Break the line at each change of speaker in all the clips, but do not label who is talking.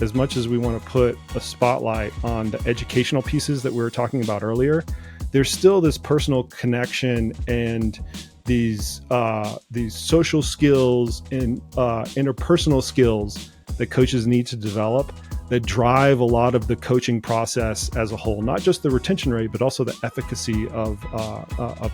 as much as we want to put a spotlight on the educational pieces that we were talking about earlier, there's still this personal connection and these social skills and interpersonal skills that coaches need to develop that drive a lot of the coaching process as a whole, not just the retention rate, but also the efficacy of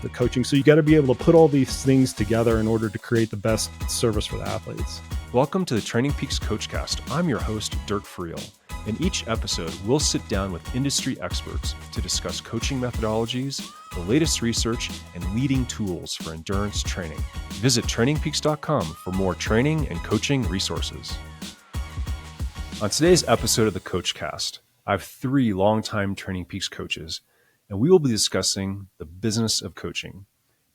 the coaching. So you got to be able to put all these things together in order to create the best service for the athletes.
Welcome to the TrainingPeaks CoachCast. I'm your host, Dirk Friel. In each episode, we'll sit down with industry experts to discuss coaching methodologies, the latest research, and leading tools for endurance training. Visit TrainingPeaks.com for more training and coaching resources. On today's episode of the CoachCast, I have three longtime TrainingPeaks coaches, and we will be discussing the business of coaching.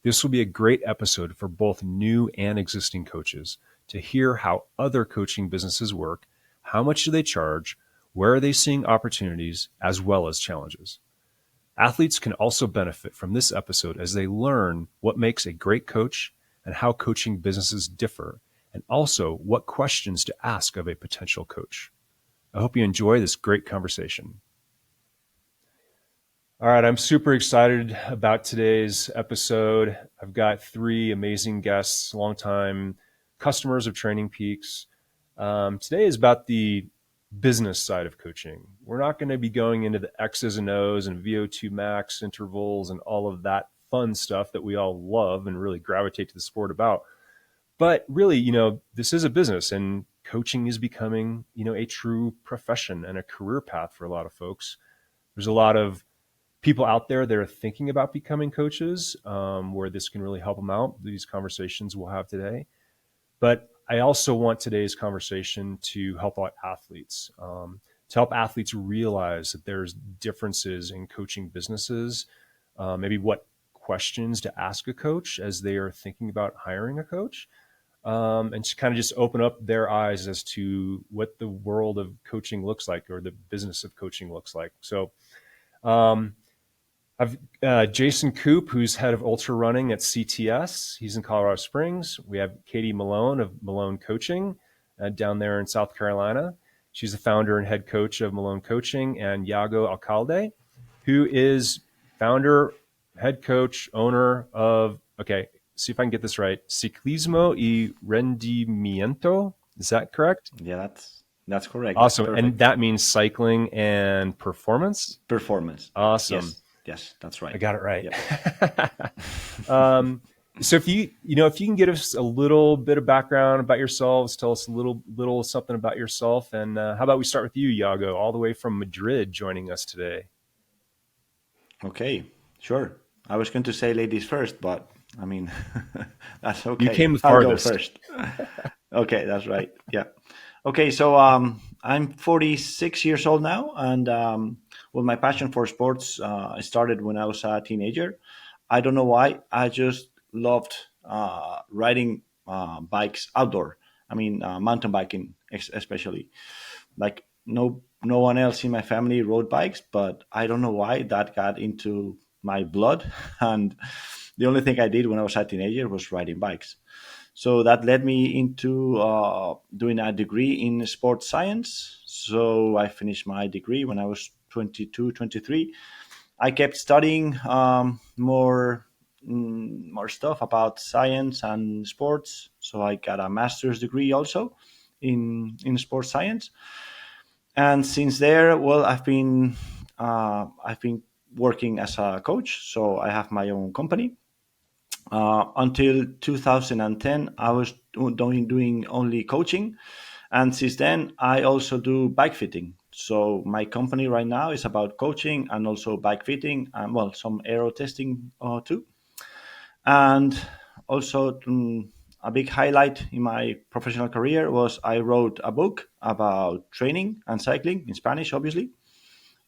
This will be a great episode for both new and existing coaches to hear how other coaching businesses work, how much do they charge, where are they seeing opportunities, as well as challenges. Athletes can also benefit from this episode as they learn what makes a great coach and how coaching businesses differ, and also what questions to ask of a potential coach. I hope you enjoy this great conversation. All right, I'm super excited about today's episode. I've got three amazing guests, longtime customers of TrainingPeaks. Today is about the business side of coaching. We're not going to be going into the X's and O's and VO2 max intervals and all of that fun stuff that we all love and really gravitate to the sport about. But really, this is a business, and coaching is becoming, a true profession and a career path for a lot of folks. There's a lot of people out there that are thinking about becoming coaches, where this can really help them out. These conversations we'll have today. But I also want today's conversation to help out athletes, to help athletes realize that there's differences in coaching businesses, maybe what questions to ask a coach as they are thinking about hiring a coach, and to kind of just open up their eyes as to what the world of coaching looks like, or the business of coaching looks like. So I've Jason Koop, who's head of ultra running at CTS. He's in Colorado Springs. We have Katie Malone of Malone Coaching down there in South Carolina. She's the founder and head coach of Malone Coaching, and Yago Alcalde, who is founder, head coach, owner of, see if I can get this right, Ciclismo y Rendimiento. Is that correct?
Yeah, that's correct.
Awesome.
Perfect.
And that means cycling and performance?
Performance.
Awesome.
Yes, that's right.
I got it right.
Yeah.
So if you can give us a little bit of background about yourselves, tell us a little something about yourself. And how about we start with you, Yago, all the way from Madrid, joining us today.
Okay, sure. I was going to say ladies first, but I mean, that's okay.
You came the
I'll
farthest.
go first. Okay, that's right. Yeah. Okay, so I'm 46 years old now, and my passion for sports started when I was a teenager. I don't know why. I just loved riding bikes outdoor. I mean, mountain biking especially. Like no one else in my family rode bikes, but I don't know why that got into my blood. And the only thing I did when I was a teenager was riding bikes. So that led me into doing a degree in sports science. So I finished my degree when I was 22, 23. I kept studying more stuff about science and sports. So I got a master's degree also in sports science. And since there, well, I've been working as a coach. So I have my own company. Until 2010, I was doing only coaching. And since then, I also do bike fitting. So my company right now is about coaching and also bike fitting and, well, some aero testing too. And also a big highlight in my professional career was I wrote a book about training and cycling in Spanish, obviously,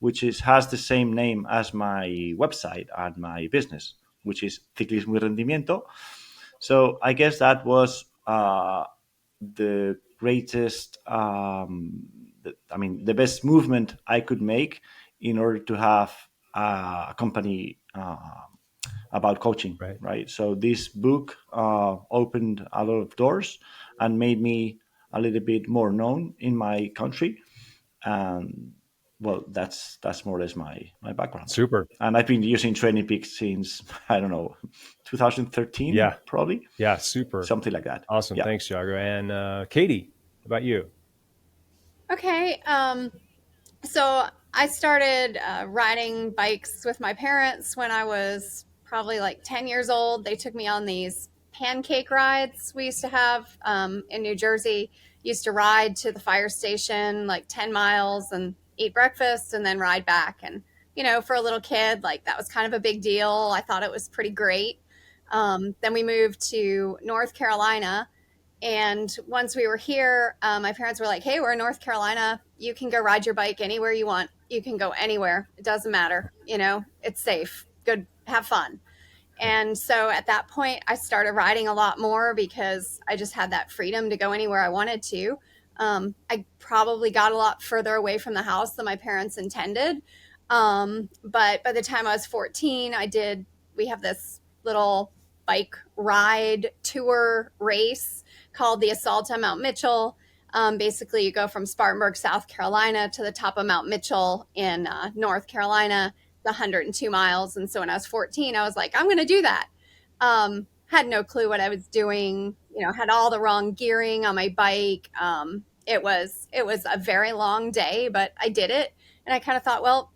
which has the same name as my website and my business, which is Ciclismo y Rendimiento. So I guess that was the greatest, the best movement I could make in order to have a company about coaching, right? So this book opened a lot of doors and made me a little bit more known in my country. And well, that's more or less my background.
Super.
And I've been using TrainingPeaks since, I don't know, 2013,
Yeah.
probably,
Yeah. Super.
something like that.
Awesome.
Yeah.
Thanks, Yago. And Katie, how about you?
Okay. So I started riding bikes with my parents when I was probably like 10 years old. They took me on these pancake rides we used to have in New Jersey. Used to ride to the fire station like 10 miles and eat breakfast and then ride back. And, for a little kid, like that was kind of a big deal. I thought it was pretty great. Then we moved to North Carolina, and once we were here, my parents were like, hey, we're in North Carolina. You can go ride your bike anywhere you want. You can go anywhere. It doesn't matter. It's safe. Good. Have fun. And so at that point, I started riding a lot more because I just had that freedom to go anywhere I wanted to. I probably got a lot further away from the house than my parents intended. But by the time I was 14, we have this little bike ride tour race called the Assault on Mount Mitchell. Basically, you go from Spartanburg, South Carolina to the top of Mount Mitchell in North Carolina, the 102 miles. And so when I was 14, I was like, I'm going to do that. Had no clue what I was doing, had all the wrong gearing on my bike. It was a very long day, but I did it. And I kind of thought, well,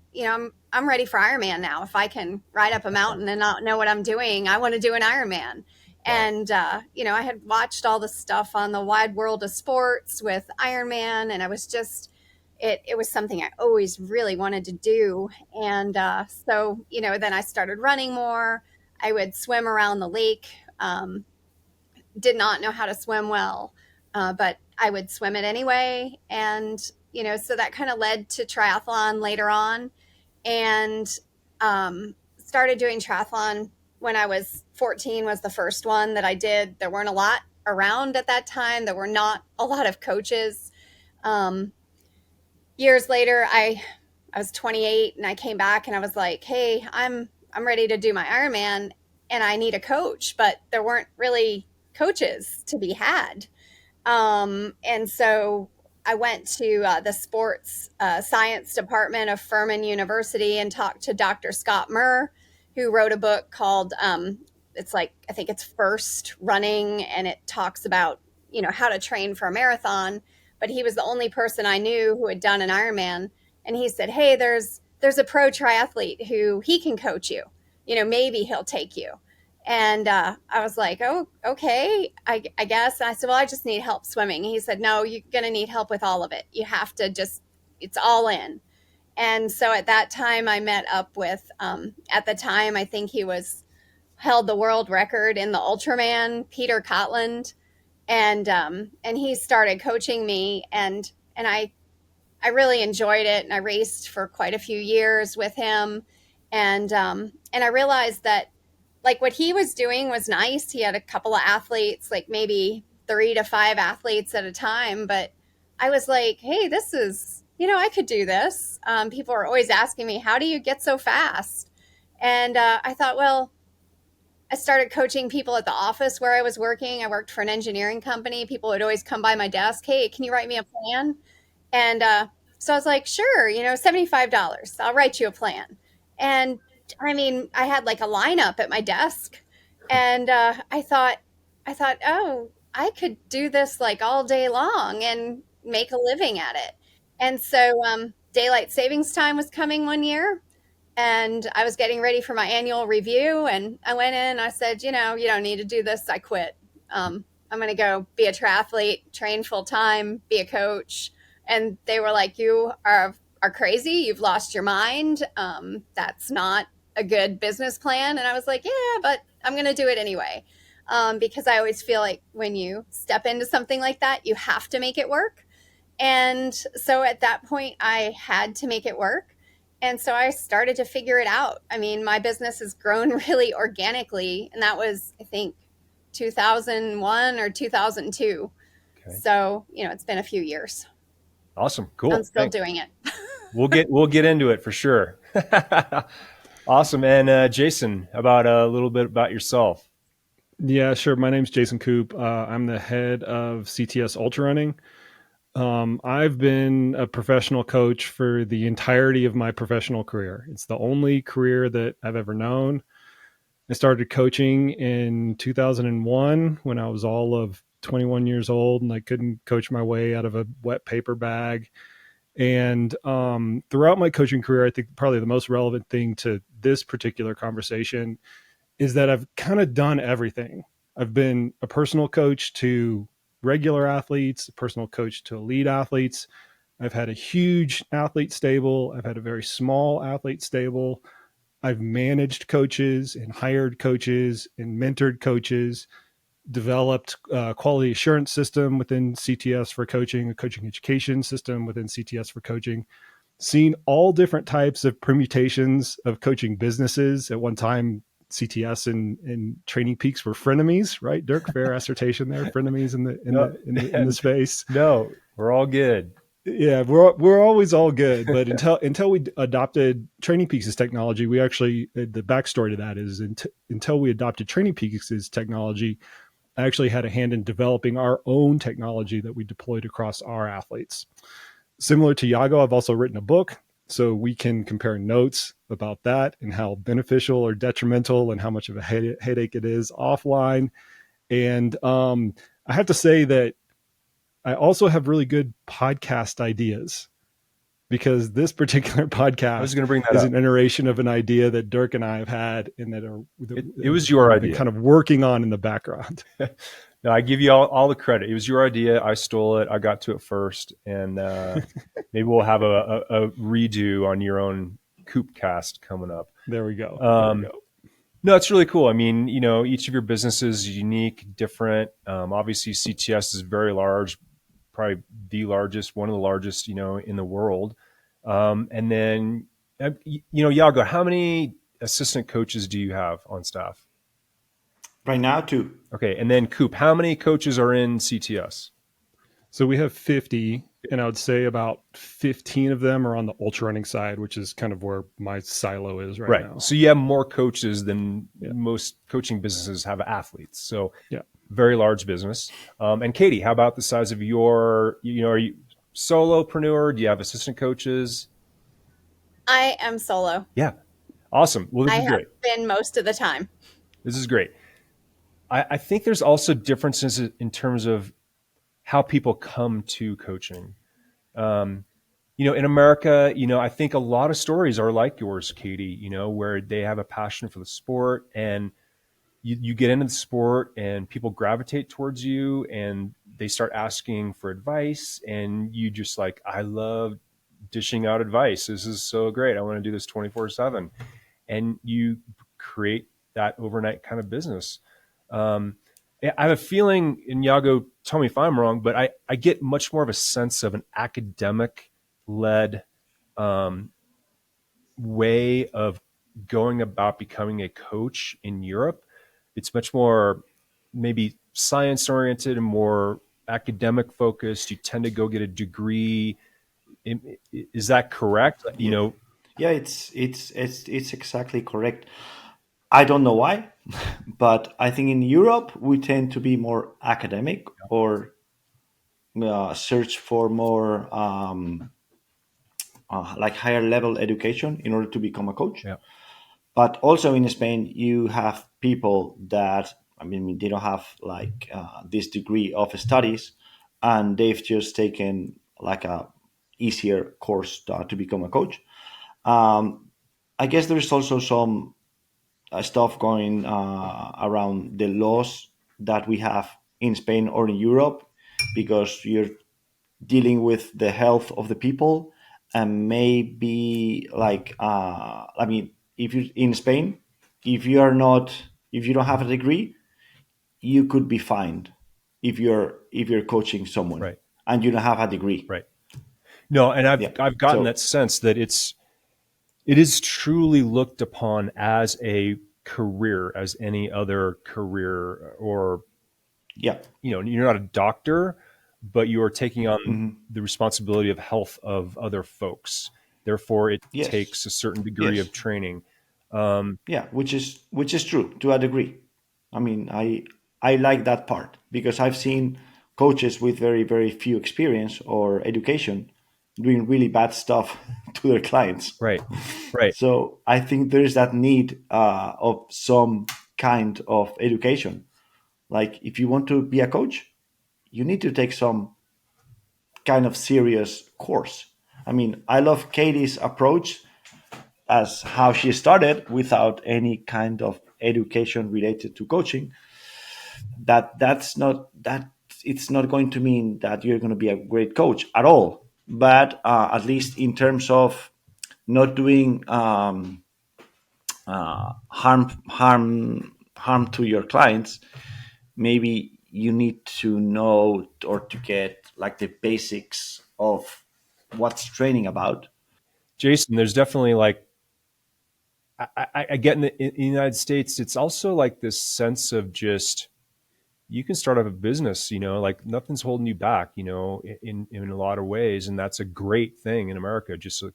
I'm ready for Ironman now. If I can ride up a mountain and not know what I'm doing, I want to do an Ironman. And, I had watched all the stuff on the wide world of sports with Ironman, and I was just, it was something I always really wanted to do. And so, then I started running more. I would swim around the lake. Did not know how to swim well, but I would swim it anyway. And, so that kind of led to triathlon later on, and started doing triathlon when I was 14 was the first one that I did. There weren't a lot around at that time. There were not a lot of coaches. Years later, I was 28 and I came back and I was like, hey, I'm ready to do my Ironman and I need a coach, but there weren't really coaches to be had. And so I went to the sports science department of Furman University and talked to Dr. Scott Murr, who wrote a book called, it's like, I think it's First Running, and it talks about, how to train for a marathon. But he was the only person I knew who had done an Ironman. And he said, hey, there's a pro triathlete who he can coach you. Maybe he'll take you. And I was like, oh, okay, I guess. And I said, well, I just need help swimming. And he said, no, you're going to need help with all of it. You have to it's all in. And so at that time I met up with, at the time, I think he held the world record in the Ultraman, Peter Cotland. And he started coaching me, and I really enjoyed it. And I raced for quite a few years with him. And I realized that, like, what he was doing was nice. He had a couple of athletes, like maybe 3 to 5 athletes at a time. But I was like, hey, this is, I could do this. People are always asking me, how do you get so fast? And I thought, well, I started coaching people at the office where I was working. I worked for an engineering company. People would always come by my desk. Hey, can you write me a plan? And so I was like, sure, $75. I'll write you a plan. And I mean, I had like a lineup at my desk, and I thought, oh, I could do this like all day long and make a living at it. And so daylight savings time was coming one year, and I was getting ready for my annual review, and I went in and I said, you don't need to do this. I quit. I'm going to go be a triathlete, train full time, be a coach. And they were like, you are crazy. You've lost your mind. That's not a good business plan. And I was like, yeah, but I'm going to do it anyway. Because I always feel like when you step into something like that, you have to make it work. And so at that point, I had to make it work. And so I started to figure it out. I mean, my business has grown really organically. And that was, I think, 2001 or 2002. Okay. So, it's been a few years.
Awesome. Cool.
I'm still doing it.
We'll get into it for sure. Awesome. And Jason, about a little bit about yourself.
Yeah, sure. My name's Jason Koop. I'm the head of CTS Ultra Running. I've been a professional coach for the entirety of my professional career. It's the only career that I've ever known. I started coaching in 2001 when I was all of 21 years old and I couldn't coach my way out of a wet paper bag. And throughout my coaching career, I think probably the most relevant thing to this particular conversation is that I've kind of done everything. I've been a personal coach to regular athletes, a personal coach to elite athletes. I've had a huge athlete stable. I've had a very small athlete stable. I've managed coaches and hired coaches and mentored coaches, developed a quality assurance system within CTS for coaching, a coaching education system within CTS for coaching, seen all different types of permutations of coaching businesses. At one time, CTS and TrainingPeaks were frenemies, right? Dirk, fair assertion there, frenemies in the space.
No, we're all good.
Yeah, we're always all good, but until we adopted TrainingPeaks' technology, we actually, the backstory to that is until we adopted TrainingPeaks' technology, I actually had a hand in developing our own technology that we deployed across our athletes. Similar to Yago, I've also written a book, so we can compare notes about that and how beneficial or detrimental and how much of a headache it is offline. And I have to say that I also have really good podcast ideas, because this particular podcast
was going to bring that
is
up.
an iteration of an idea that Dirk and I have had and that
it was your idea,
kind of working on in the background.
No, I give you all the credit. It was your idea. I stole it. I got to it first, and maybe we'll have a redo on your own CoopCast coming up.
There we go.
No, it's really cool. I mean, each of your businesses is unique, different. Obviously, CTS is very large, probably the largest, one of the largest, in the world. And then, Yago, how many assistant coaches do you have on staff?
Right now, 2.
Okay. And then Koop, how many coaches are in CTS?
So we have 50, and I would say about 15 of them are on the ultra running side, which is kind of where my silo is right now.
So you have more coaches than most coaching businesses have athletes. So
yeah,
very large business. And Katie, how about the size of your, are you solopreneur? Do you have assistant coaches?
I am solo.
Yeah. Awesome. Well, this
I
is great.
have been most of the time.
This is great. I think there's also differences in terms of how people come to coaching. In America, I think a lot of stories are like yours, Katie, where they have a passion for the sport and you get into the sport and people gravitate towards you and they start asking for advice and you just like, I love dishing out advice. This is so great. I want to do this 24/7. And you create that overnight kind of business. I have a feeling, and Yago, tell me if I'm wrong, but I get much more of a sense of an academic-led way of going about becoming a coach in Europe. It's much more maybe science-oriented and more academic focused. You tend to go get a degree. Is that correct?
Yeah, it's exactly correct. I don't know why, but I think in Europe we tend to be more academic or search for more like higher level education in order to become a coach.
Yeah.
But also in Spain, you have people that, they don't have like this degree of studies, and they've just taken like a easier course to become a coach. I guess there's also some stuff going around the laws that we have in Spain or in Europe, because you're dealing with the health of the people, and maybe like if you're in Spain, if you don't have a degree, you could be fined if you're coaching someone,
Right,
and you don't have a degree.
Right. No, and I've gotten that sense that it is truly looked upon as a career, as any other career, or you're not a doctor, but you are taking on the responsibility of health of other folks. Therefore, it takes a certain degree of training.
Which is true to a degree. I like that part, because I've seen coaches with very, very few experience or education doing really bad stuff to their clients.
Right. Right.
So I think there is that need of some kind of education. Like if you want to be a coach, you need to take some kind of serious course. I mean, I love Katie's approach as how she started without any kind of education related to coaching. That's not that it's not going to mean that you're going to be a great coach at all. But at least in terms of not doing harm to your clients, maybe you need to know or to get like the basics of what's training about.
Jason, there's definitely like, I get in the United States, it's also like this sense of just, you can start up a business, like nothing's holding you back, in a lot of ways. And that's a great thing in America, just to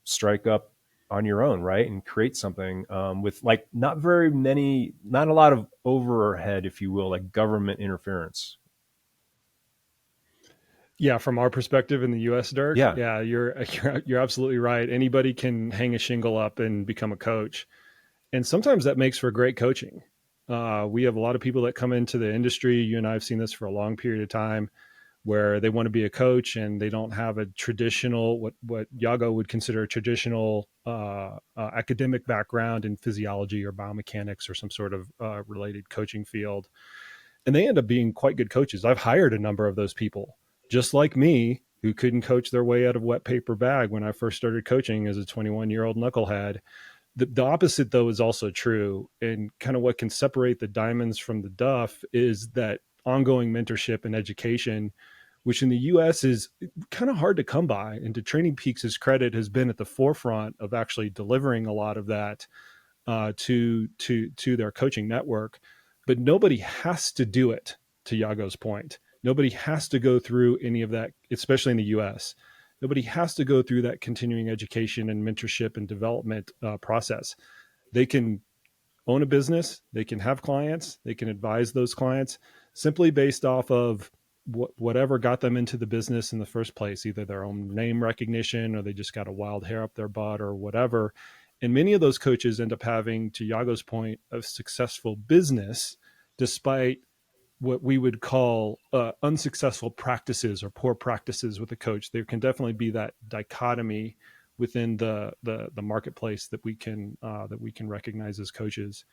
strike up on your own, right? And create something with like not a lot of overhead, if you will, like government interference.
Yeah, from our perspective in the U.S., Dirk.
Yeah,
you're absolutely right. Anybody can hang a shingle up and become a coach, and sometimes that makes for great coaching. We have a lot of people that come into the industry. You and I have seen this for a long period of time, where they want to be a coach and they don't have a traditional, what Yago would consider a traditional academic background in physiology or biomechanics or some sort of related coaching field, and they end up being quite good coaches. I've hired a number of those people, just like me, who couldn't coach their way out of wet paper bag when I first started coaching as a 21-year-old knucklehead. The opposite, though, is also true. And kind of what can separate the diamonds from the duff is that ongoing mentorship and education, which in the U.S. is kind of hard to come by. And to TrainingPeaks' credit, has been at the forefront of actually delivering a lot of that to their coaching network. But nobody has to do it, to Yago's point. Nobody has to go through any of that, especially in the U.S. Nobody has to go through that continuing education and mentorship and development process. They can own a business, they can have clients, they can advise those clients simply based off of whatever got them into the business in the first place, either their own name recognition or they just got a wild hair up their butt or whatever. And many of those coaches end up having, to Yago's point, a successful business despite what we would call unsuccessful practices or poor practices with a coach. There can definitely be that dichotomy within the marketplace that we can recognize as coaches.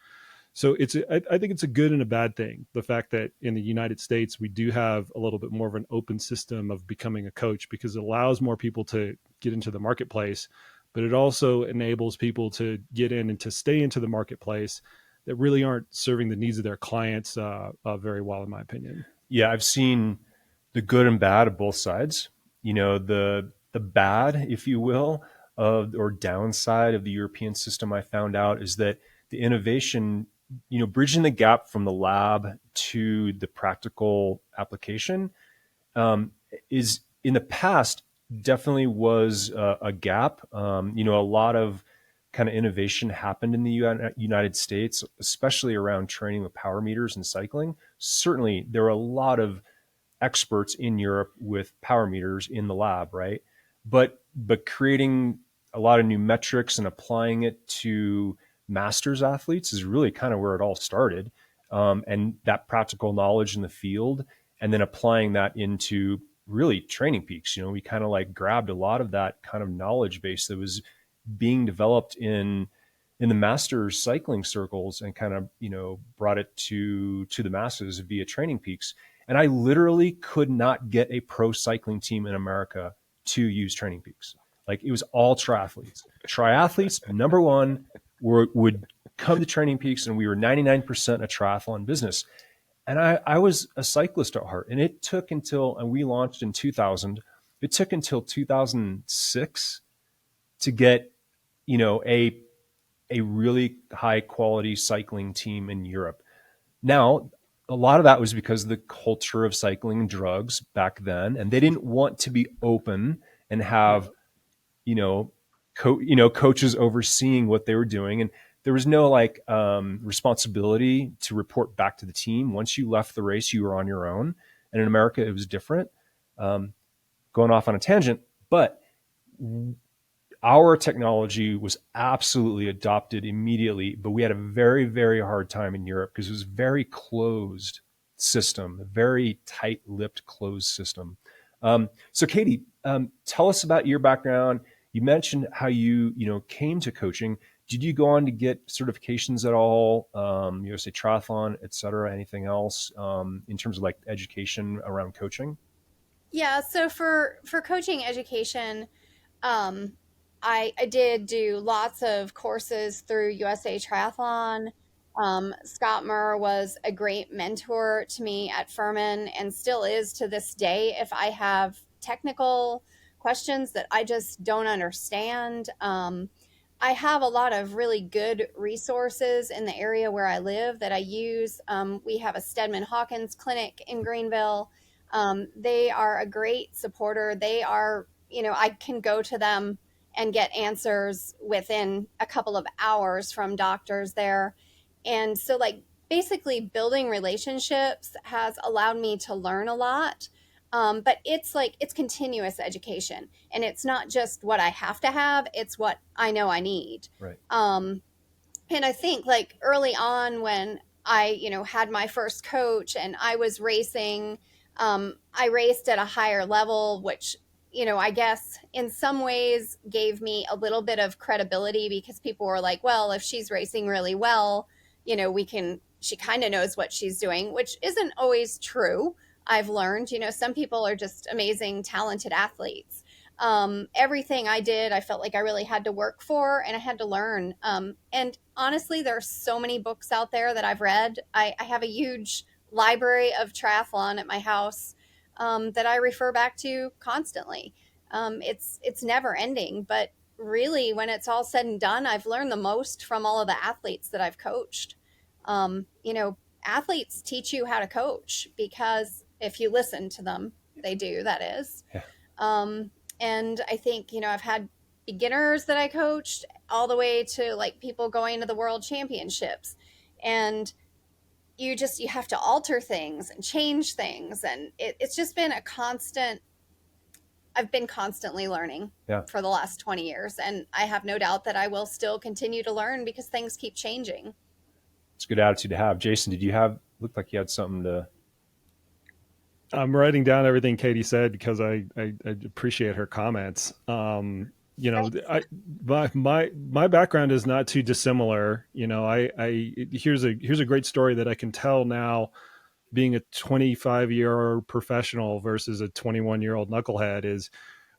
So I think it's a good and a bad thing. The fact that in the United States, we do have a little bit more of an open system of becoming a coach, because it allows more people to get into the marketplace, but it also enables people to get in and to stay into the marketplace that really aren't serving the needs of their clients very well, in my opinion.
Yeah, I've seen the good and bad of both sides. The bad, if you will, or downside of the European system, I found out, is that the innovation, bridging the gap from the lab to the practical application, is in the past definitely was a gap. A lot of kind of innovation happened in the United States, especially around training with power meters and cycling. Certainly, there are a lot of experts in Europe with power meters in the lab, right? But creating a lot of new metrics and applying it to masters athletes is really kind of where it all started. And that practical knowledge in the field, and then applying that into really TrainingPeaks. We kind of like grabbed a lot of that kind of knowledge base that was being developed in the masters cycling circles and kind of, brought it to the masses via TrainingPeaks. And I literally could not get a pro cycling team in America to use TrainingPeaks. Like, it was all triathletes. Triathletes, number one, would come to TrainingPeaks, and we were 99% a triathlon business. And I was a cyclist at heart. And it took until, and we launched in 2000, it took until 2006 to get, a really high quality cycling team in Europe. Now, a lot of that was because of the culture of cycling and drugs back then, and they didn't want to be open and have, coaches overseeing what they were doing. And there was no responsibility to report back to the team. Once you left the race, you were on your own. And in America, it was different. Going off on a tangent, but our technology was absolutely adopted immediately, but we had a very, very hard time in Europe because it was a very closed system, a very tight-lipped closed system. So Katie, tell us about your background. You mentioned how you came to coaching. Did you go on to get certifications at all? Say triathlon, et cetera, anything else in terms of like education around coaching?
Yeah, so for coaching education, um, I did do lots of courses through USA Triathlon. Scott Murr was a great mentor to me at Furman and still is to this day. If I have technical questions that I just don't understand, I have a lot of really good resources in the area where I live that I use. We have a Stedman Hawkins clinic in Greenville. They are a great supporter. They are, I can go to them and get answers within a couple of hours from doctors there. And so, like, basically, building relationships has allowed me to learn a lot. But it's continuous education, and it's not just what I have to have, it's what I know I need.
Right.
And I think like early on when I, had my first coach and I was racing, I raced at a higher level, which, I guess in some ways gave me a little bit of credibility because people were like, well, if she's racing really well, she kind of knows what she's doing, which isn't always true. I've learned, some people are just amazing, talented athletes. Everything I did, I felt like I really had to work for and I had to learn. And honestly, there are so many books out there that I've read. I have a huge library of triathlon at my house that I refer back to constantly. It's never ending, but really, when it's all said and done, I've learned the most from all of the athletes that I've coached. Athletes teach you how to coach because if you listen to them, they do, that is.
Yeah.
And I think, I've had beginners that I coached all the way to like people going to the world championships. And you have to alter things and change things. And it's just been I've been constantly learning for the last 20 years. And I have no doubt that I will still continue to learn because things keep changing.
It's a good attitude to have. Jason, looked like you had something to...
I'm writing down everything Katie said because I appreciate her comments. My background is not too dissimilar. Here's a great story that I can tell now, being a 25-year professional versus a 21-year-old knucklehead. Is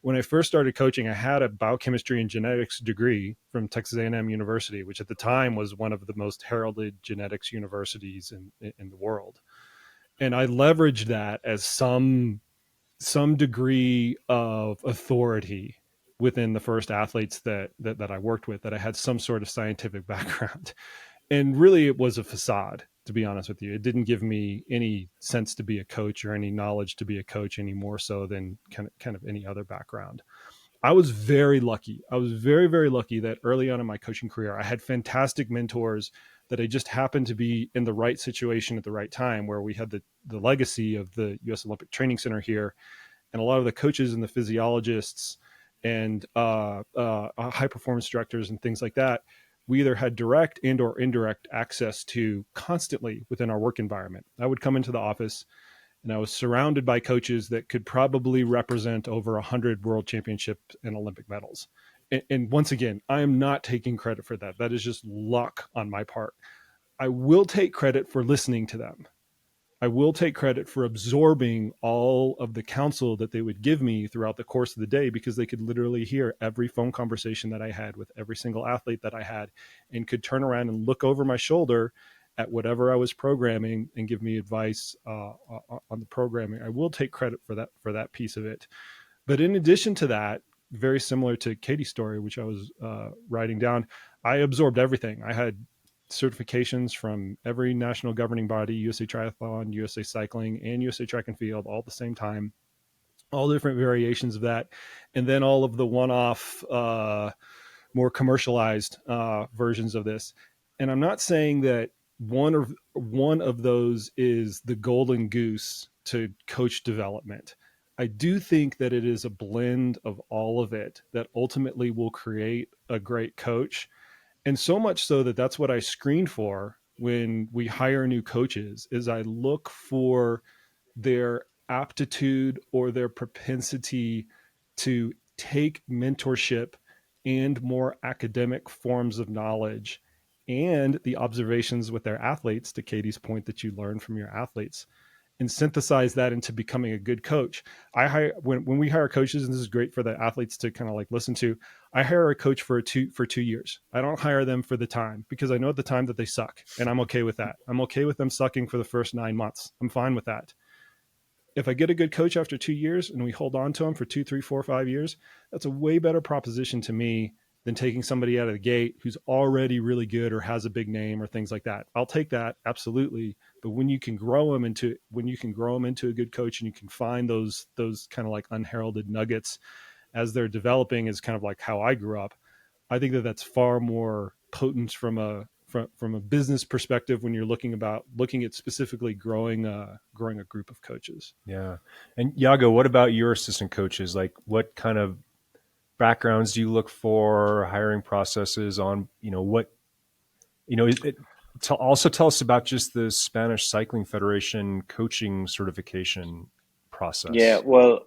when I first started coaching, I had a biochemistry and genetics degree from Texas A&M University, which at the time was one of the most heralded genetics universities in the world. And I leveraged that as some degree of authority within the first athletes that I worked with, that I had some sort of scientific background. And really it was a facade, to be honest with you. It didn't give me any sense to be a coach or any knowledge to be a coach any more so than kind of any other background. I was very lucky. I was very, very lucky that early on in my coaching career, I had fantastic mentors that I just happened to be in the right situation at the right time, where we had the legacy of the U.S. Olympic Training Center here. And a lot of the coaches and the physiologists and high performance directors and things like that, we either had direct and or indirect access to constantly within our work environment. I would come into the office and I was surrounded by coaches that could probably represent over 100 world championships and Olympic medals. And once again, I am not taking credit for that. That is just luck on my part. I will take credit for listening to them. I will take credit for absorbing all of the counsel that they would give me throughout the course of the day, because they could literally hear every phone conversation that I had with every single athlete that I had, and could turn around and look over my shoulder at whatever I was programming and give me advice on the programming. I will take credit for that piece of it. But in addition to that, very similar to Katie's story, which I was writing down, I absorbed everything. I had certifications from every national governing body, USA Triathlon, USA Cycling, and USA Track and Field, all at the same time, all different variations of that. And then all of the one-off, more commercialized versions of this. And I'm not saying that one of those is the golden goose to coach development. I do think that it is a blend of all of it that ultimately will create a great coach. And so much so that that's what I screen for when we hire new coaches is I look for their aptitude or their propensity to take mentorship and more academic forms of knowledge and the observations with their athletes, to Katie's point, that you learn from your athletes, and synthesize that into becoming a good coach. I hire when we hire coaches, and this is great for the athletes to kind of like listen to. I hire a coach for 2 years. I don't hire them for the time because I know at the time that they suck, and I'm okay with that. I'm okay with them sucking for the first 9 months. I'm fine with that. If I get a good coach after 2 years and we hold on to them for 2, 3, 4, 5 years, that's a way better proposition to me than taking somebody out of the gate who's already really good or has a big name or things like that. I'll take that, absolutely. But when you can grow them into a good coach, and you can find those kind of like unheralded nuggets as they're developing, is kind of like how I grew up. I think that that's far more potent from a business perspective when you're looking at specifically growing a group of coaches.
Yeah. And Yago, what about your assistant coaches? Like, what kind of backgrounds do you look for, hiring processes on, also tell us about just the Spanish Cycling Federation coaching certification process.
Yeah, well,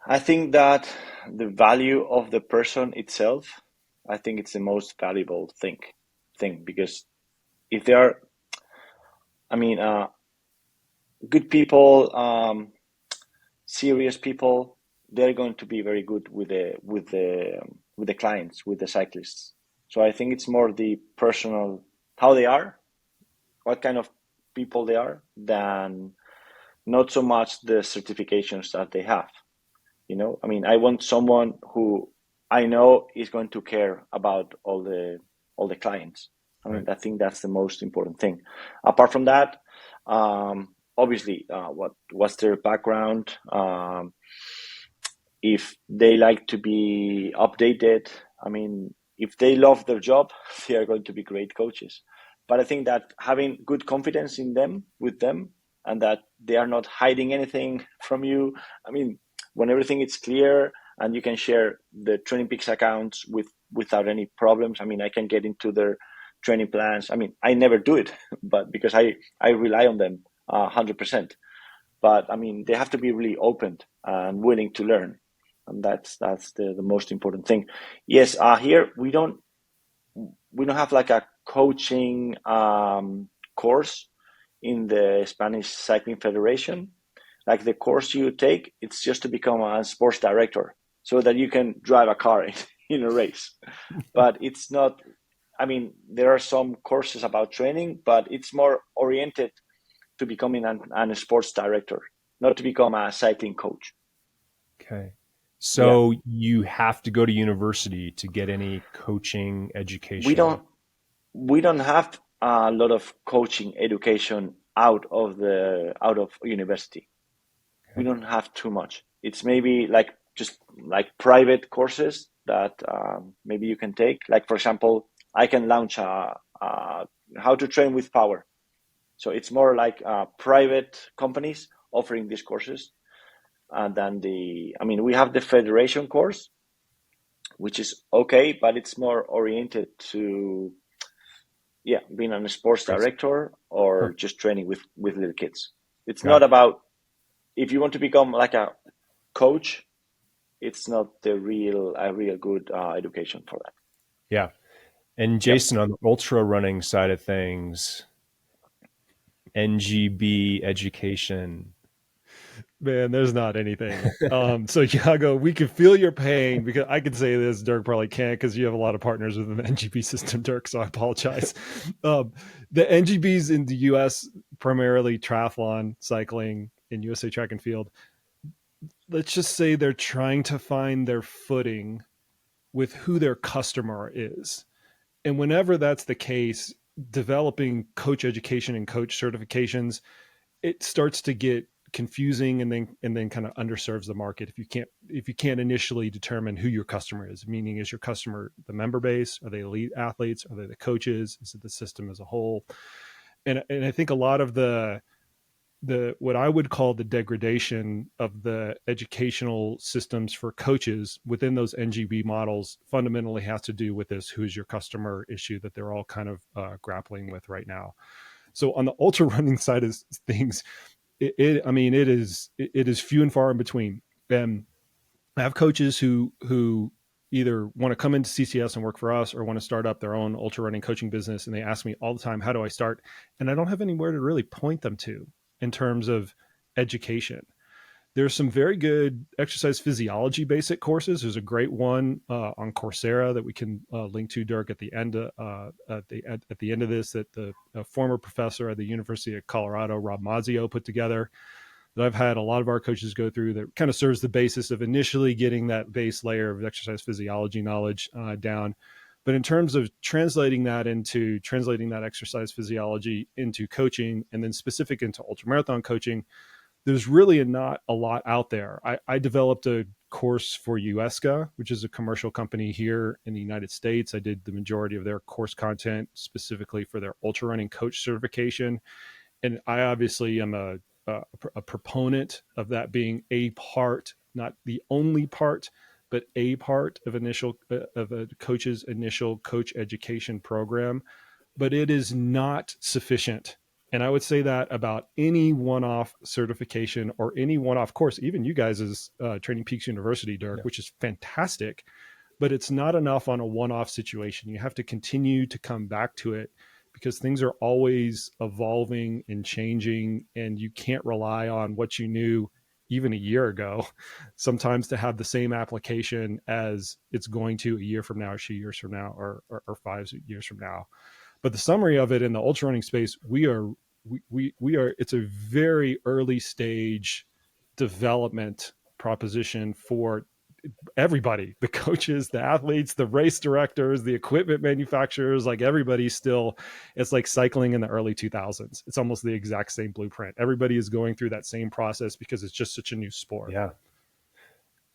I think that the value of the person itself, I think it's the most valuable thing, because if they are, good people, serious people, they're going to be very good with the clients, with the cyclists. So I think it's more the personal, how they are, what kind of people they are, than not so much the certifications that they have. I want someone who I know is going to care about all the clients.
Right.
I think that's the most important thing. Apart from that, obviously, what's their background? If they like to be updated, if they love their job, they are going to be great coaches. But I think that having good confidence with them, and that they are not hiding anything from you. When everything is clear and you can share the TrainingPeaks accounts without any problems. I can get into their training plans. I never do it, but because I rely on them 100%. But they have to be really open and willing to learn, and that's the most important thing. Yes, here we don't have like a coaching course in the Spanish Cycling Federation. Like the course you take, it's just to become a sports director so that you can drive a car in a race. But it's not, there are some courses about training, but it's more oriented to becoming a sports director, not to become a cycling coach.
Okay. So you have to go to university to get any coaching education.
We don't have a lot of coaching education out of university. Okay. We don't have too much. It's maybe just private courses that maybe you can take. Like, for example, I can launch how to train with power. So it's more like private companies offering these courses. And then we have the federation course, which is okay, but it's more oriented to being a sports director or just training with little kids. It's not about, if you want to become like a coach, it's not a real good education for that.
Yeah. And Jason, on the ultra running side of things, NGB education.
Man, there's not anything. So Yago, we can feel your pain, because I can say this, Dirk probably can't, because you have a lot of partners within the NGB system, Dirk, so I apologize. The NGBs in the US, primarily triathlon, cycling, and USA track and field, let's just say they're trying to find their footing with who their customer is. And whenever that's the case, developing coach education and coach certifications, it starts to get confusing, and then kind of underserves the market if you can't initially determine who your customer is. Meaning, is your customer the member base? Are they elite athletes? Are they the coaches? Is it the system as a whole? And I think a lot of the what I would call the degradation of the educational systems for coaches within those NGB models fundamentally has to do with this who's your customer issue that they're all kind of grappling with right now. So on the ultra running side of things, it is few and far in between. And I have coaches who either want to come into CCS and work for us or want to start up their own ultra running coaching business. And they ask me all the time, how do I start? And I don't have anywhere to really point them to in terms of education. There's some very good exercise physiology basic courses. There's a great one on Coursera that we can link to, Dirk, at the end at the end of this, that the former professor at the University of Colorado, Rob Mazzio, put together, that I've had a lot of our coaches go through, that kind of serves the basis of initially getting that base layer of exercise physiology knowledge down. But in terms of translating that exercise physiology into coaching, and then specific into ultramarathon coaching, there's really not a lot out there. I developed a course for UESCA, which is a commercial company here in the United States. I did the majority of their course content specifically for their ultra running coach certification. And I obviously am a proponent of that being a part, not the only part, but a part of a coach's initial coach education program. But it is not sufficient. And I would say that about any one-off certification or any one-off course, even you guys as TrainingPeaks University, Dirk, which is fantastic, but it's not enough on a one-off situation. You have to continue to come back to it because things are always evolving and changing, and you can't rely on what you knew even a year ago, sometimes to have the same application as it's going to a year from now, or 2 years from now, or 5 years from now. But the summary of it in the ultra running space, it's a very early stage development proposition for everybody, the coaches, the athletes, the race directors, the equipment manufacturers, like everybody still, it's like cycling in the early 2000s. It's almost the exact same blueprint. Everybody is going through that same process because it's just such a new sport.
Yeah.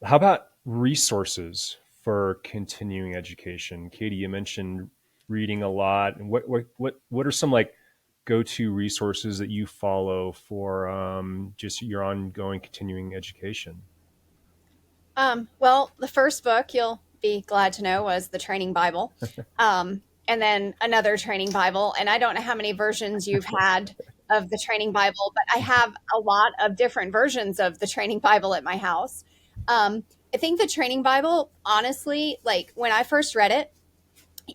How about resources for continuing education? Katie, you mentioned reading a lot. And what are some like go-to resources that you follow for just your ongoing continuing education?
Well, the first book, you'll be glad to know, was the Training Bible. And then another Training Bible. And I don't know how many versions you've had of the Training Bible, but I have a lot of different versions of the Training Bible at my house. I think the Training Bible, honestly, like when I first read it,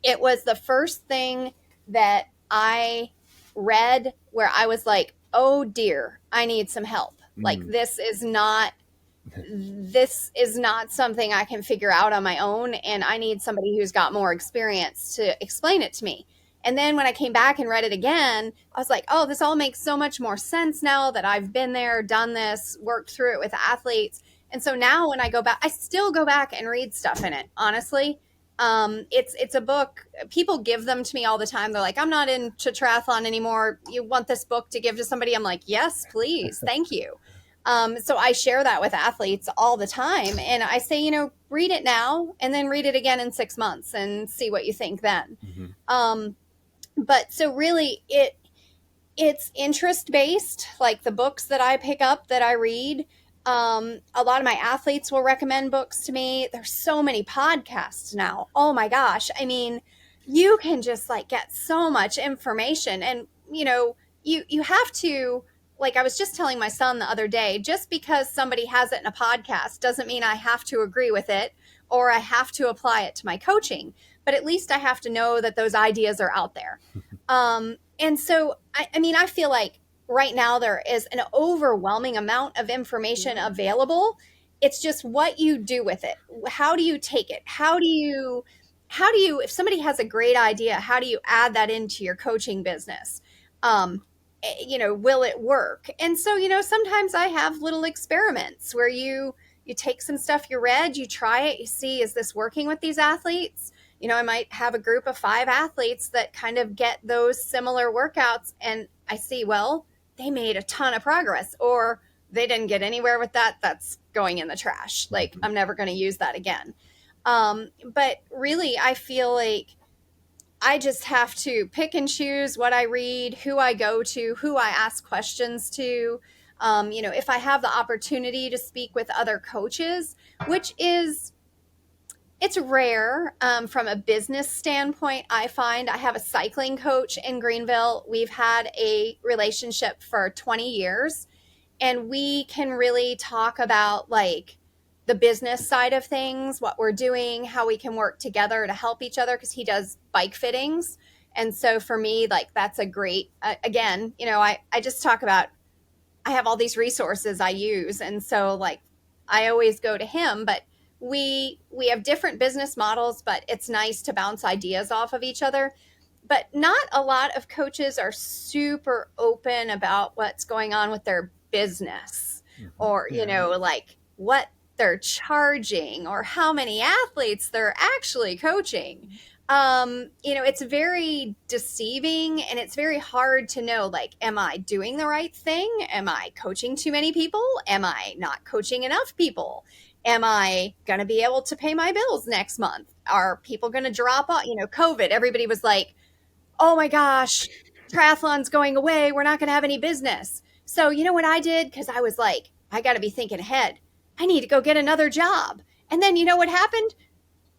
it was the first thing that I read where I was like, oh dear, I need some help. Like this is not something I can figure out on my own, and I need somebody who's got more experience to explain it to me. And then when I came back and read it again, I was like, oh, this all makes so much more sense now that I've been there, done this, worked through it with athletes. And so now when I go back, I still go back and read stuff in it, honestly. It's a book. People give them to me all the time. They're like, I'm not into triathlon anymore. You want this book to give to somebody? I'm like, yes, please. Thank you. So I share that with athletes all the time. And I say, read it now and then read it again in 6 months and see what you think then. But so really it's interest based, like the books that I pick up that I read. A lot of my athletes will recommend books to me. There's so many podcasts now. Oh my gosh. I mean, you can just like get so much information, and you have to, like I was just telling my son the other day, just because somebody has it in a podcast doesn't mean I have to agree with it or I have to apply it to my coaching, but at least I have to know that those ideas are out there. And so, I feel like right now there is an overwhelming amount of information available. It's just what you do with it. How do you take it? How do you, if somebody has a great idea, how do you add that into your coaching business? Will it work? And so, sometimes I have little experiments where you take some stuff you read, you try it, you see, is this working with these athletes? I might have a group of 5 athletes that kind of get those similar workouts, and I see, well, they made a ton of progress, or they didn't get anywhere with that. That's going in the trash. Like, I'm never going to use that again. But really, I feel like I just have to pick and choose what I read, who I go to, who I ask questions to. If I have the opportunity to speak with other coaches, which is it's rare from a business standpoint. I find I have a cycling coach in Greenville. We've had a relationship for 20 years, and we can really talk about like the business side of things, what we're doing, how we can work together to help each other, because he does bike fittings. And so for me, like that's a great, again, I just talk about, I have all these resources I use. And so like I always go to him, but we have different business models, but it's nice to bounce ideas off of each other. But not a lot of coaches are super open about what's going on with their business, or, like what they're charging or how many athletes they're actually coaching. It's very deceiving, and it's very hard to know, like, am I doing the right thing? Am I coaching too many people? Am I not coaching enough people? Am I going to be able to pay my bills next month? Are people going to drop off? COVID, everybody was like, oh my gosh, triathlon's going away. We're not going to have any business. So you know what I did? Because I was like, I got to be thinking ahead. I need to go get another job. And then you know what happened?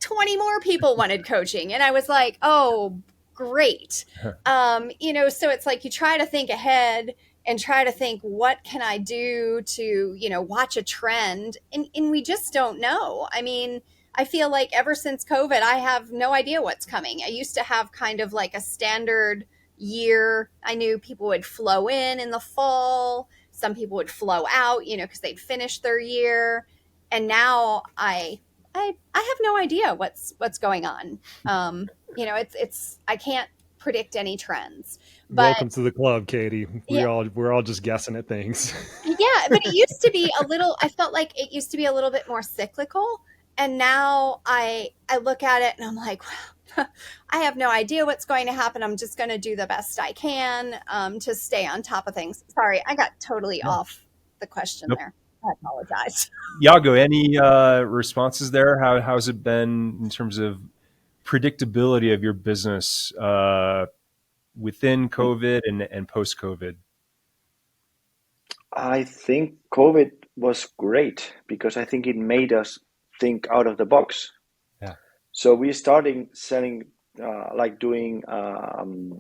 20 more people wanted coaching. And I was like, oh, great. So it's like you try to think ahead and try to think, what can I do to, watch a trend? And we just don't know. I mean, I feel like ever since COVID, I have no idea what's coming. I used to have kind of like a standard year. I knew people would flow in the fall. Some people would flow out, because they'd finished their year. And now I have no idea what's going on. It's I can't predict any trends. But
welcome to the club, Katie. We're all just guessing at things.
Yeah, but it used to be I felt like it used to be a little bit more cyclical. And now I look at it and I'm like, well, I have no idea what's going to happen. I'm just going to do the best I can to stay on top of things. Sorry, I got totally off the question there. I apologize.
Yago, any responses there? How's it been in terms of predictability of your business within COVID and post-COVID?
I think COVID was great because I think it made us think out of the box.
Yeah.
So we started selling, doing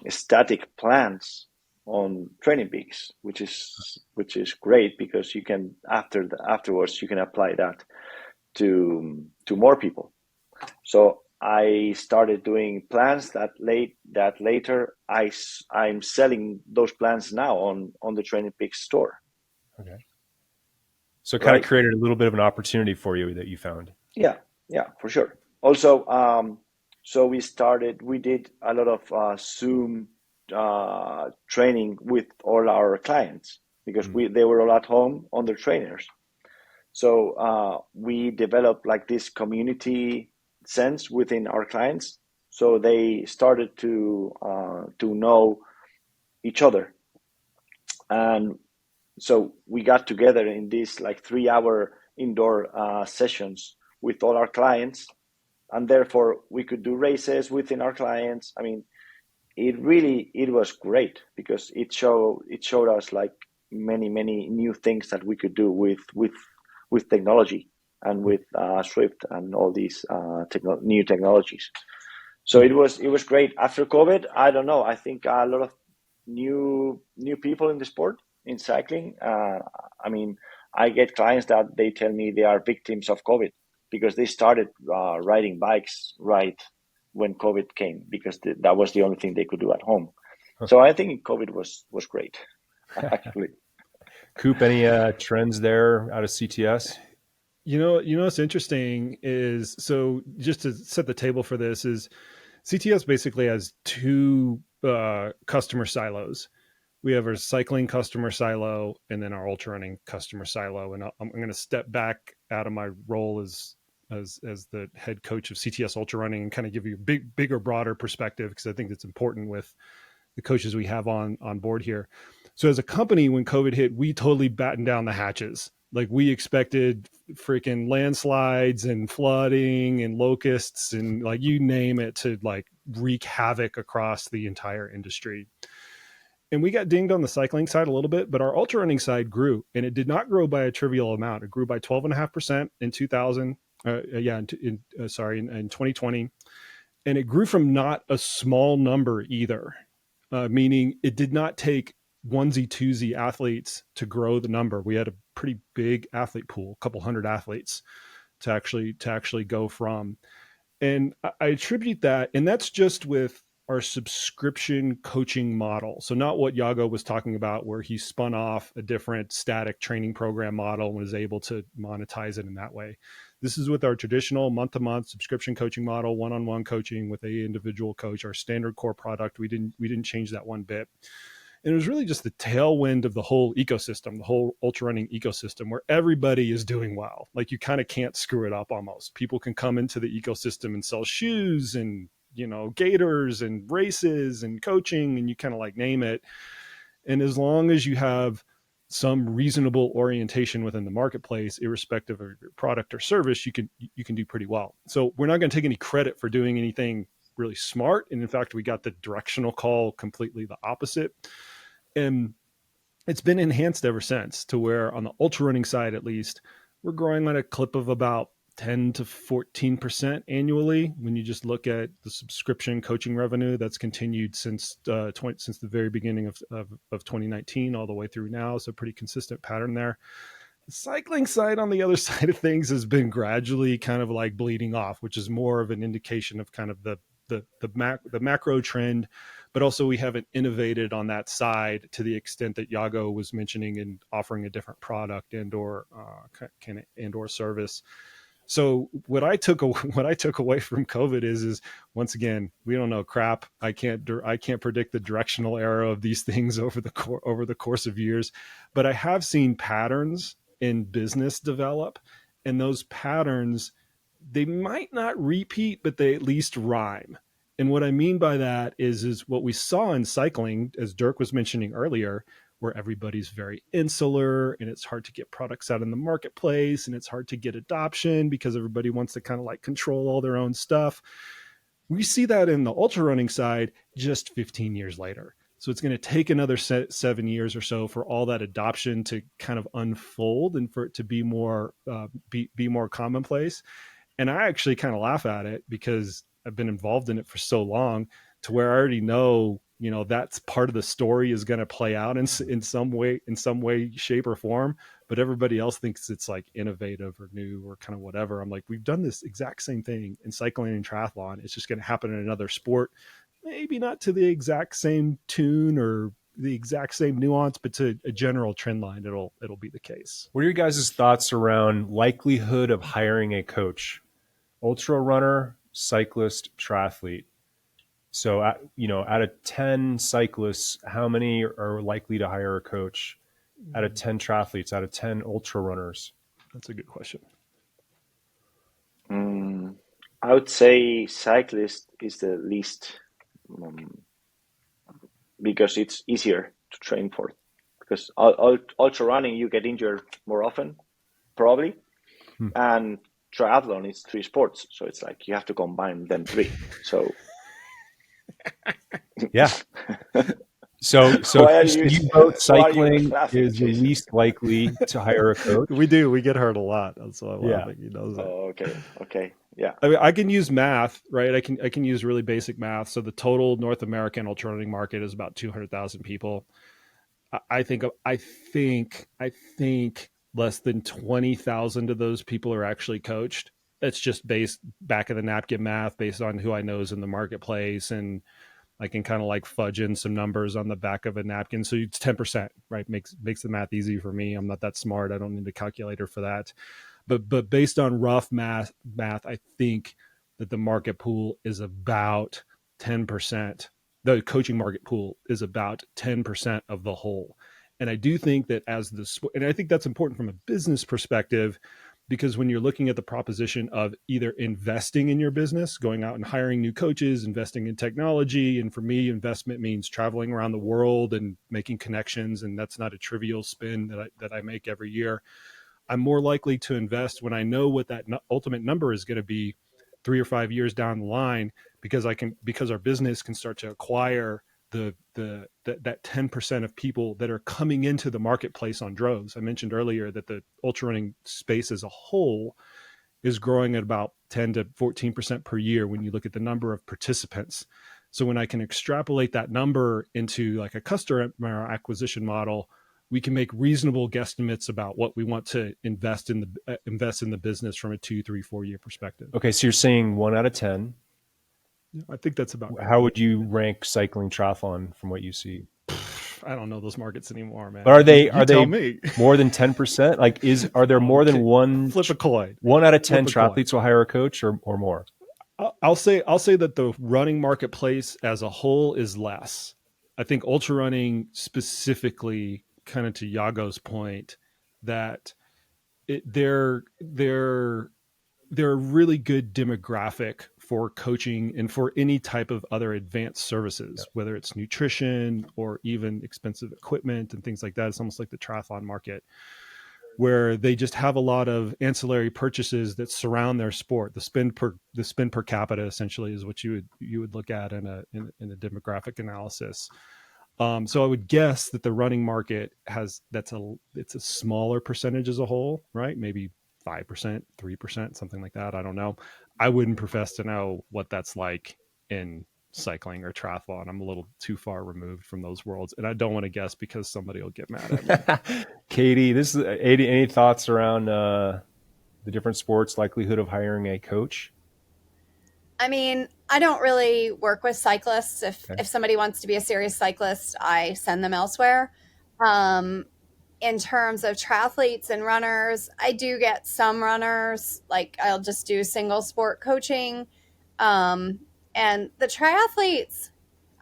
static plans on TrainingPeaks, which is great because you can afterwards you can apply that to more people. So I started doing plans that later I'm selling those plans now on the TrainingPeaks store.
Okay. So it kind of created a little bit of an opportunity for you that you found.
Yeah, for sure. Also, so we did a lot of Zoom training with all our clients because they were all at home on their trainers. So we developed like this community sense within our clients. So they started to know each other. And so we got together in these like 3-hour indoor sessions with all our clients. And therefore we could do races within our clients. I mean, it was great because it showed us like many new things that we could do with technology and with Swift and all these new technologies. So it was great. After COVID, I don't know. I think a lot of new people in the sport, in cycling. I mean, I get clients that they tell me they are victims of COVID because they started riding bikes right when COVID came because that was the only thing they could do at home. So I think COVID was great, actually.
Koop, any trends there out of CTS?
What's interesting is, so just to set the table for this, is CTS basically has two customer silos. We have our cycling customer silo and then our ultra running customer silo. And I'm going to step back out of my role as the head coach of CTS Ultra Running and kind of give you a bigger, broader perspective, because I think it's important with the coaches we have on board here. So as a company, when COVID hit, we totally battened down the hatches. Like we expected freaking landslides and flooding and locusts and like you name it to like wreak havoc across the entire industry. And we got dinged on the cycling side a little bit, but our ultra running side grew, and it did not grow by a trivial amount. It grew by 12.5% in 2020. And it grew from not a small number either, meaning it did not take onesie twosie athletes to grow the number. We had a pretty big athlete pool, a couple hundred athletes to actually go from. And I attribute that, and that's just with our subscription coaching model. So not what Yago was talking about, where he spun off a different static training program model and was able to monetize it in that way. This is with our traditional month-to-month subscription coaching model, one-on-one coaching with a individual coach, our standard core product. We didn't change that one bit. And it was really just the tailwind of the whole ecosystem, the whole ultra running ecosystem, where everybody is doing well. Like, you kind of can't screw it up almost. People can come into the ecosystem and sell shoes and, gaiters and races and coaching, and you kind of like name it. And as long as you have some reasonable orientation within the marketplace, irrespective of your product or service, you can do pretty well. So we're not going to take any credit for doing anything really smart. And in fact, we got the directional call completely the opposite. And it's been enhanced ever since, to where on the ultra running side, at least, we're growing at a clip of about 10 to 14% annually. When you just look at the subscription coaching revenue, that's continued since the very beginning of 2019 all the way through now. So pretty consistent pattern there. The cycling side, on the other side of things, has been gradually kind of like bleeding off, which is more of an indication of kind of the macro trend, but also we haven't innovated on that side to the extent that Yago was mentioning in offering a different product and or service. So what I took away from COVID is once again, we don't know crap. I can't predict the directional arrow of these things over the course of years, but I have seen patterns in business develop, and those patterns, they might not repeat, but they at least rhyme. And what I mean by that is what we saw in cycling, as Dirk was mentioning earlier, where everybody's very insular and it's hard to get products out in the marketplace and it's hard to get adoption because everybody wants to kind of like control all their own stuff. We see that in the ultra running side just 15 years later. So it's going to take another 7 years or so for all that adoption to kind of unfold and for it to be more commonplace. And I actually kind of laugh at it because I've been involved in it for so long, to where I already know, that's part of the story is going to play out in some way, shape or form, but everybody else thinks it's like innovative or new or kind of whatever. I'm like, we've done this exact same thing in cycling and triathlon. It's just going to happen in another sport, maybe not to the exact same tune or the exact same nuance, but to a general trend line, it'll be the case.
What are your guys' thoughts around likelihood of hiring a coach? Ultra runner, cyclist, triathlete. So, out of 10 cyclists, how many are likely to hire a coach? Out of 10 triathletes, out of 10 ultra runners?
That's a good question.
I would say cyclist is the least, because it's easier to train for. Because ultra running, you get injured more often, probably. And triathlon is 3 sports. So it's like you have to combine them 3. So...
Yeah. So you vote cycling is the least likely to hire a coach?
We do. We get hurt a lot. That's why I think he knows that.
Oh, okay. Yeah.
I mean, I can use math, right? I can use really basic math. So the total North American ultra running market is about 200,000 people. I think less than 20,000 of those people are actually coached. It's just based back of the napkin math based on who I know is in the marketplace. And I can kind of like fudge in some numbers on the back of a napkin. So it's 10%, right? Makes the math easy for me. I'm not that smart. I don't need a calculator for that. But based on rough math, I think that the market pool is about 10%. The coaching market pool is about 10% of the whole. And I do think that and I think that's important from a business perspective, because when you're looking at the proposition of either investing in your business, going out and hiring new coaches, investing in technology, and for me, investment means traveling around the world and making connections, and that's not a trivial spin that I make every year. I'm more likely to invest when I know what that ultimate number is going to be, 3 or 5 years down the line, because our business can start to acquire that 10% of people that are coming into the marketplace on droves. I mentioned earlier that the ultra running space as a whole is growing at about 10 to 14% per year when you look at the number of participants. So when I can extrapolate that number into like a customer acquisition model, we can make reasonable guesstimates about what we want to invest in the business from a 2, 3, 4 year perspective.
Okay, so you're saying 1 out of 10.
I think that's about
right. How would you rank cycling triathlon from what you see?
I don't know those markets anymore, man.
But are they
me.
more than 10%? Like, are there more than one?
Flip a coin.
1 out of 10 triathletes will hire a coach, or more?
I'll say that the running marketplace as a whole is less. I think ultra running specifically, kind of to Yago's point, that they're a really good demographic for coaching and for any type of other advanced services, whether it's nutrition or even expensive equipment and things like that. It's almost like the triathlon market, where they just have a lot of ancillary purchases that surround their sport. The spend per capita essentially is what you would look at in a demographic analysis. So I would guess that the running market it's a smaller percentage as a whole, right? Maybe 5%, 3%, something like that. I don't know. I wouldn't profess to know what that's like in cycling or triathlon. I'm a little too far removed from those worlds, and I don't want to guess because somebody will get mad at me.
Katie, any thoughts around the different sports, likelihood of hiring a coach?
I mean, I don't really work with cyclists. If somebody wants to be a serious cyclist, I send them elsewhere. In terms of triathletes and runners, I do get some runners, like I'll just do single sport coaching. And the triathletes,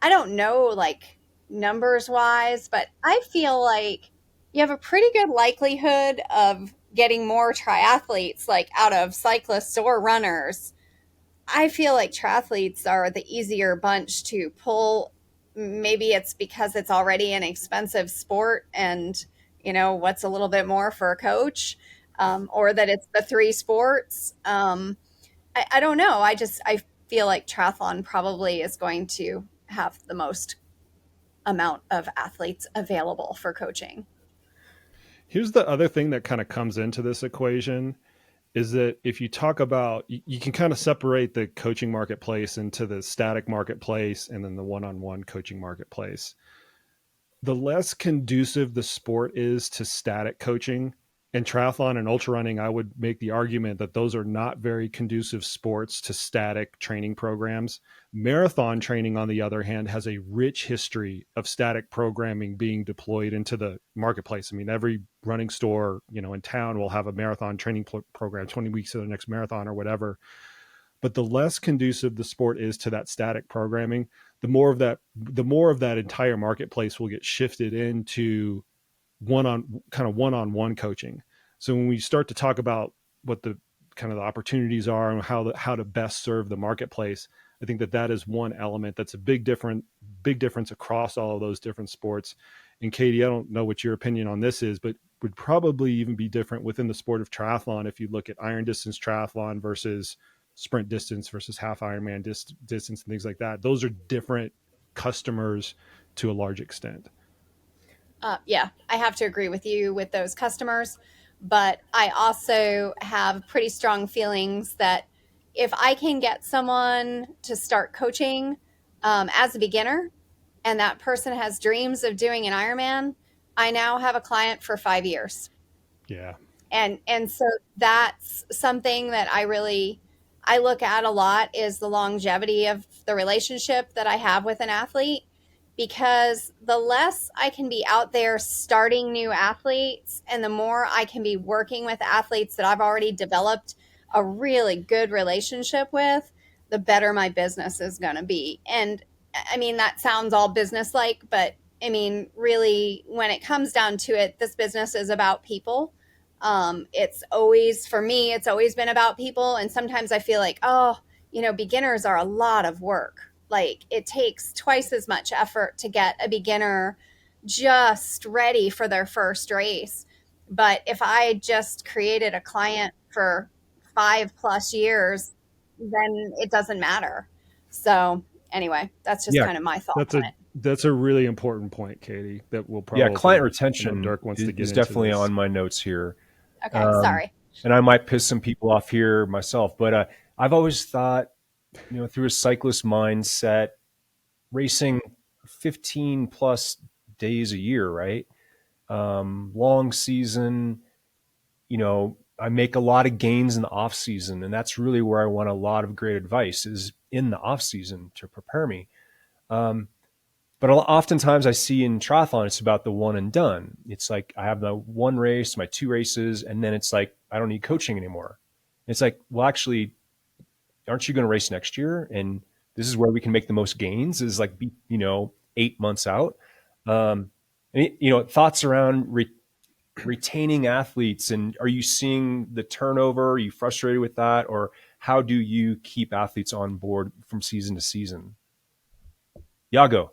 I don't know, like numbers wise, but I feel like you have a pretty good likelihood of getting more triathletes, like out of cyclists or runners. I feel like triathletes are the easier bunch to pull. Maybe it's because it's already an expensive sport and what's a little bit more for a coach, or that it's the 3 sports. I don't know. I feel like triathlon probably is going to have the most amount of athletes available for coaching.
Here's the other thing that kind of comes into this equation is that if you talk about, you can kind of separate the coaching marketplace into the static marketplace and then the one-on-one coaching marketplace. The less conducive the sport is to static coaching, and triathlon and ultra running, I would make the argument that those are not very conducive sports to static training programs. Marathon training, on the other hand, has a rich history of static programming being deployed into the marketplace. I mean, every running store, in town will have a marathon training program, 20 weeks of the next marathon or whatever. But the less conducive the sport is to that static programming, the more of that entire marketplace will get shifted into one-on-one coaching. So when we start to talk about what the kind of the opportunities are and how to best serve the marketplace, I think that is one element that's a big difference across all of those different sports. And Katie, I don't know what your opinion on this is, but would probably even be different within the sport of triathlon if you look at iron distance triathlon versus sprint distance versus half Ironman distance and things like that. Those are different customers to a large extent.
Yeah, I have to agree with you with those customers, but I also have pretty strong feelings that if I can get someone to start coaching as a beginner and that person has dreams of doing an Ironman, I now have a client for 5 years.
Yeah.
And so that's something that I look at a lot, is the longevity of the relationship that I have with an athlete, because the less I can be out there starting new athletes and the more I can be working with athletes that I've already developed a really good relationship with, the better my business is going to be. And I mean, that sounds all business-like, but I mean, really, when it comes down to it, this business is about people. It's always been about people. And sometimes I feel like, beginners are a lot of work. Like, it takes twice as much effort to get a beginner just ready for their first race. But if I just created a client for 5+ years, then it doesn't matter. So anyway, that's just kind of my thoughts on it.
That's a really important point, Katie, that we'll probably,
client retention
Dirk wants to get
is
into
definitely
this.
on my notes here.
Okay, sorry.
And I might piss some people off here myself, but I've always thought, through a cyclist mindset, racing 15 plus days a year, right? Long season, I make a lot of gains in the off season, and that's really where I want a lot of great advice is in the off season to prepare me. But oftentimes I see in triathlon, it's about the one and done. It's like I have the one race, my 2 races, and then it's like I don't need coaching anymore. It's like, well, actually, aren't you going to race next year? And this is where we can make the most gains is like, 8 months out. Thoughts around retaining athletes, and are you seeing the turnover? Are you frustrated with that? Or how do you keep athletes on board from season to season? Yago.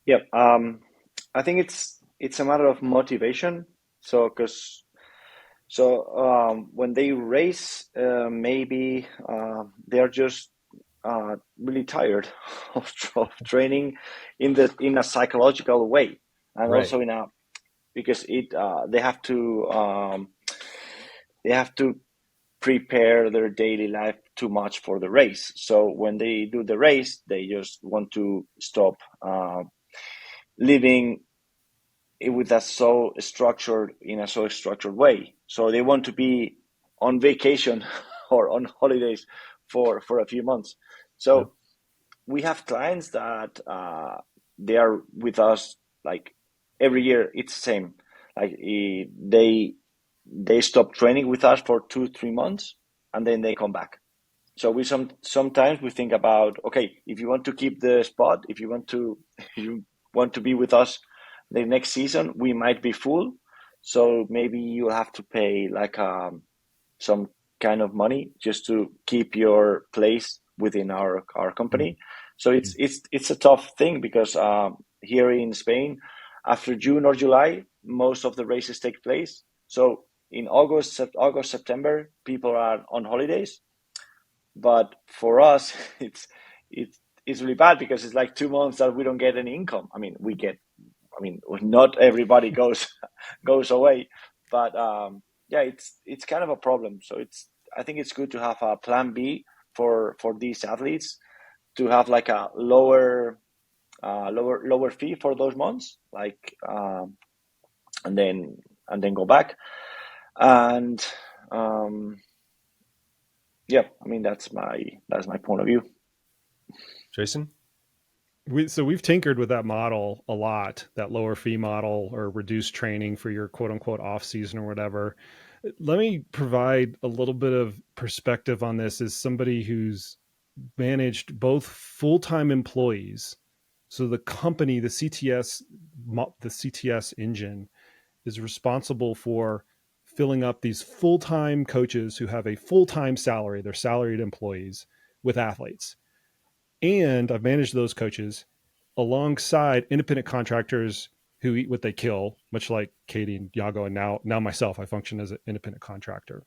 Yep. I think it's a matter of motivation. So when they race, maybe they're just really tired of training in a psychological way, and
Right.
also because they have to prepare their daily life too much for the race. So when they do the race, they just want to stop living with so structured way. So they want to be on vacation or on holidays for a few months. So we have clients that they are with us like every year. It's the same. Like they stop training with us for 2-3 months and then they come back. So we sometimes we think about, okay, if you want to keep the spot, if you want to be with us the next season, we might be full. So maybe you have to pay like some kind of money just to keep your place within our company. So it's a tough thing because here in Spain, after June or July, most of the races take place. So in August, September, people are on holidays. But for us, it's really bad because it's like 2 months that we don't get any income. Not everybody goes away, but it's kind of a problem. So I think it's good to have a plan B for these athletes, to have like a lower fee for those months, like and then go back. And that's my point of view.
Jason?
We've tinkered with that model a lot, that lower fee model or reduced training for your quote unquote off season or whatever. Let me provide a little bit of perspective on this as somebody who's managed both full-time employees. So the company, the CTS engine is responsible for filling up these full-time coaches who have a full-time salary, they're salaried employees, with athletes. And I've managed those coaches alongside independent contractors who eat what they kill, much like Katie and Yago, and now myself. I function as an independent contractor.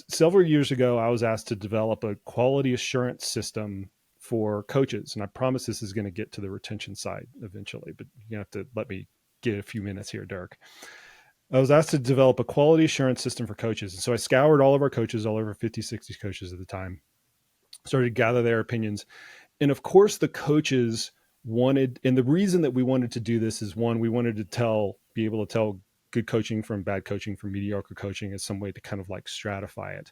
Several years ago, I was asked to develop a quality assurance system for coaches, and I promise this is going to get to the retention side eventually, but you have to let me get a few minutes here, Dirk. I was asked to develop a quality assurance system for coaches. And so I scoured all of our coaches, all over 50, 60 coaches at the time, started to gather their opinions. And of course, the coaches wanted, and the reason that we wanted to do this is, one, we wanted to be able to tell good coaching from bad coaching, from mediocre coaching, as some way to kind of like stratify it.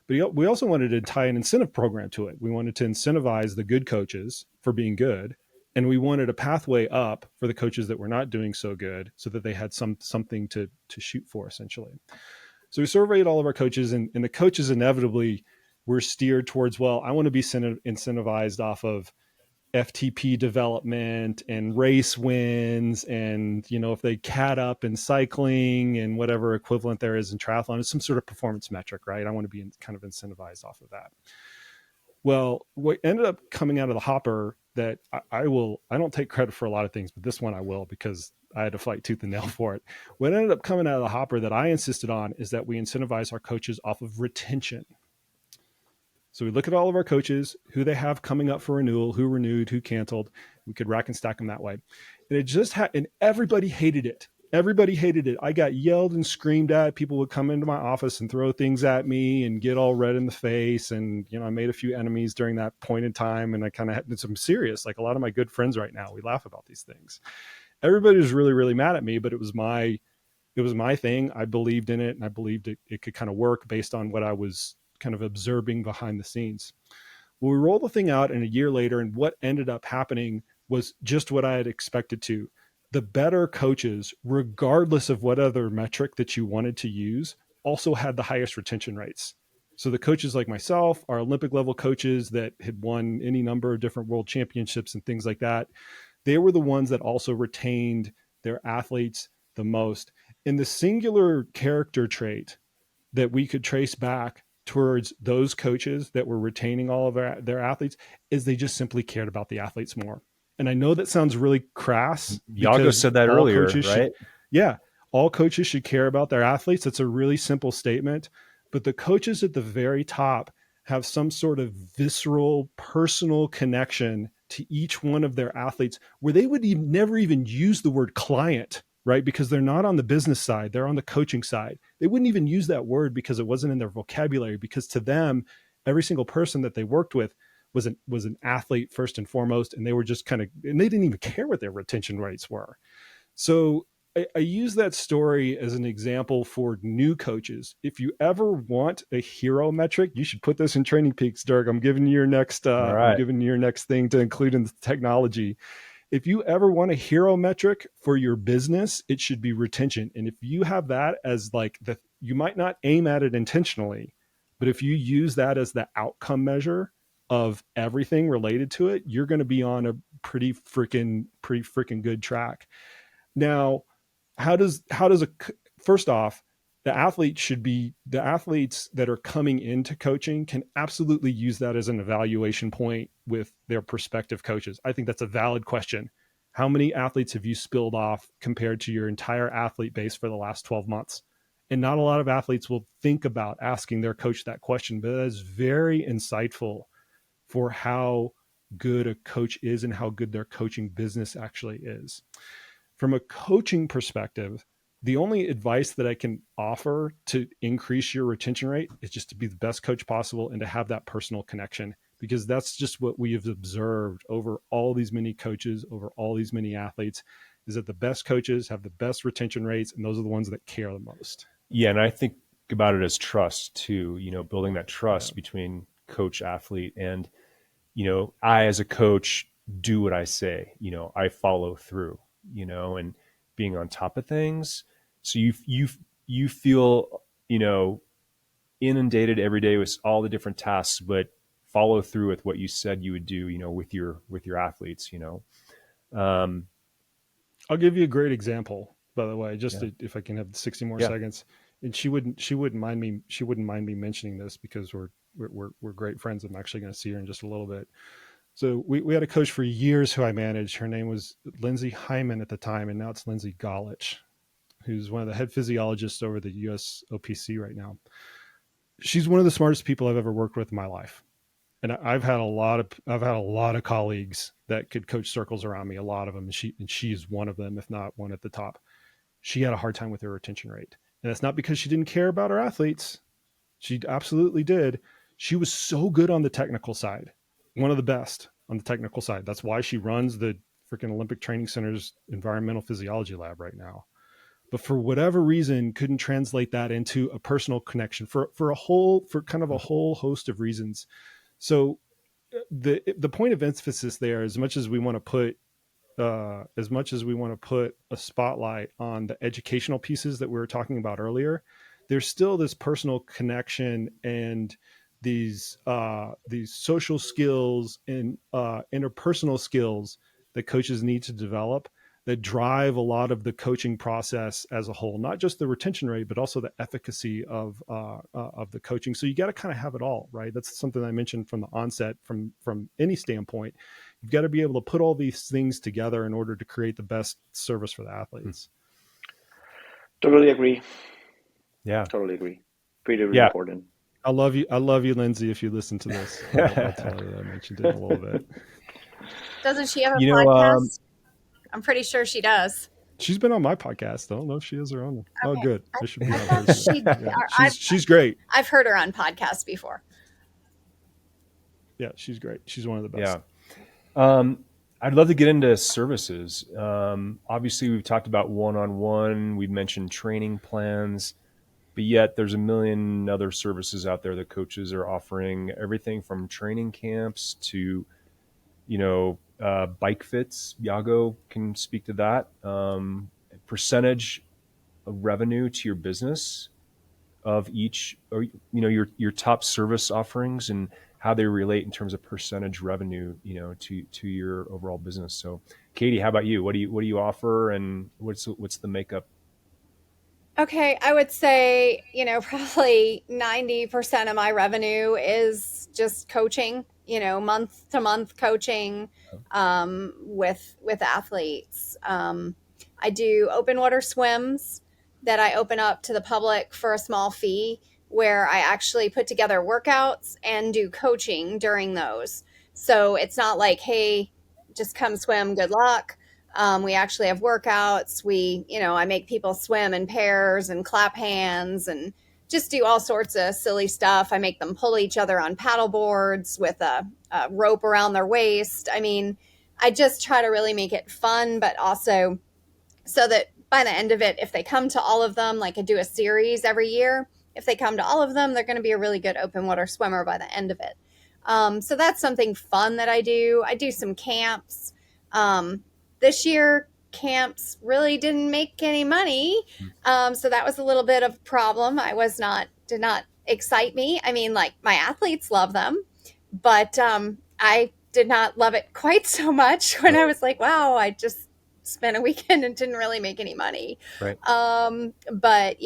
But we also wanted to tie an incentive program to it. We wanted to incentivize the good coaches for being good. And we wanted a pathway up for the coaches that were not doing so good, so that they had something to shoot for, essentially. So we surveyed all of our coaches, and the coaches inevitably were steered towards, well, I want to be incentivized off of FTP development and race wins. And, if they cat up in cycling and whatever equivalent there is in triathlon, it's some sort of performance metric, right? I want to be kind of incentivized off of that. Well, what ended up coming out of the hopper that I don't take credit for a lot of things, but this one I will, because I had to fight tooth and nail for it. What ended up coming out of the hopper that I insisted on is that we incentivize our coaches off of retention. So we look at all of our coaches, who they have coming up for renewal, who renewed, who canceled. We could rack and stack them that way. And it just and everybody hated it. Everybody hated it. I got yelled and screamed at. People would come into my office and throw things at me and get all red in the face. And, I made a few enemies during that point in time. And I kind of had some serious, like a lot of my good friends right now, we laugh about these things. Everybody was really, really mad at me, but it was my thing. I believed in it, and I believed it could kind of work based on what I was kind of observing behind the scenes. Well, we rolled the thing out, and a year later, and what ended up happening was just what I had expected to. The better coaches, regardless of what other metric that you wanted to use, also had the highest retention rates. So the coaches like myself, our Olympic level coaches that had won any number of different world championships and things like that, they were the ones that also retained their athletes the most. And the singular character trait that we could trace back towards those coaches that were retaining all of their athletes is they just simply cared about the athletes more. And I know that sounds really crass.
Yago said that earlier, right?
All coaches should care about their athletes. It's a really simple statement, but the coaches at the very top have some sort of visceral, personal connection to each one of their athletes where they would never even use the word client, right? Because they're not on the business side, they're on the coaching side. They wouldn't even use that word because it wasn't in their vocabulary, because to them, every single person that they worked with was an athlete first and foremost. And they were just and they didn't even care what their retention rates were. So I use that story as an example for new coaches. If you ever want a hero metric, you should put this in TrainingPeaks, Dirk. I'm giving you your next, I'm giving you your next thing to include in the technology. If you ever want a hero metric for your business, it should be retention. And if you have that as you might not aim at it intentionally, but if you use that as the outcome measure of everything related to it, you're going to be on a pretty freaking good track. Now, first off, the athletes that are coming into coaching can absolutely use that as an evaluation point with their prospective coaches. I think that's a valid question. How many athletes have you spilled off compared to your entire athlete base for the last 12 months? And not a lot of athletes will think about asking their coach that question, but that is very insightful for how good a coach is and how good their coaching business actually is. From a coaching perspective, the only advice that I can offer to increase your retention rate is just to be the best coach possible and to have that personal connection, because that's just what we have observed over all these many coaches, over all these many athletes, is that the best coaches have the best retention rates, and those are the ones that care the most.
Yeah, and I think about it as trust too, building that trust between coach, athlete, and, I as a coach do what I say, I follow through, and being on top of things. So you feel, inundated every day with all the different tasks, but follow through with what you said you would do, with your athletes,
I'll give you a great example, by the way, if I can have 60 more seconds. And she wouldn't mind me mentioning this because we're great friends. I'm actually going to see her in just a little bit. So we had a coach for years who I managed. Her name was Lindsay Hyman at the time, and now it's Lindsay Golich, who's one of the head physiologists over the US OPC right now. She's one of the smartest people I've ever worked with in my life. And I've had a lot of colleagues that could coach circles around me, a lot of them. And she's one of them, if not one at the top. She had a hard time with her retention rate. And that's not because she didn't care about her athletes. She absolutely did. She was so good on the technical side, one of the best on the technical side. That's why she runs the freaking Olympic Training Center's environmental physiology lab right now. But for whatever reason, couldn't translate that into a personal connection for kind of a whole host of reasons. So the point of emphasis there, as much as we want to put a spotlight on the educational pieces that we were talking about earlier, there's still this personal connection and these social skills and interpersonal skills that coaches need to develop that drive a lot of the coaching process as a whole, not just the retention rate, but also the efficacy of the coaching. So you got to kind of have it all, right? That's something I mentioned from the onset, from any standpoint. You've got to be able to put all these things together in order to create the best service for the athletes.
Totally agree.
Yeah.
Totally agree. Really important.
I love you, Lindsay. If you listen to this, I'll tell her that I mentioned it in a little bit.
Doesn't she have a
You know,
podcast? I'm pretty sure she does.
She's been on my podcast. I don't know if she has her own. Oh,
Okay.
good. I should be
I
on
thought
hers.
she.
Yeah. She's great.
I've heard her on podcasts before.
Yeah, she's great. She's one of the best.
Yeah. I'd love to get into services. Obviously, we've talked about one-on-one. We've mentioned training plans, but yet there's a million other services out there that coaches are offering. Everything from training camps to, bike fits. Yago can speak to that. Percentage of revenue to your business of each, or your top service offerings and how they relate in terms of percentage revenue, to your overall business. So, Katie, how about you? What do you offer, and what's the makeup?
Okay, I would say, probably 90% of my revenue is just coaching, month to month coaching with athletes. I do open water swims that I open up to the public for a small fee, where I actually put together workouts and do coaching during those. So it's not like, hey, just come swim, good luck. We actually have workouts. I make people swim in pairs and clap hands and just do all sorts of silly stuff. I make them pull each other on paddle boards with a rope around their waist. I mean, I just try to really make it fun, but also so that by the end of it, if they come to all of them, like I do a series every year, if they come to all of them, they're going to be a really good open water swimmer by the end of it. So that's something fun that I do. I do some camps. This year, camps really didn't make any money. So that was a little bit of a problem. Did not excite me. I mean, like, my athletes love them, but I did not love it quite so much when I was like, wow, I just spent a weekend and didn't really make any money.
Right.
But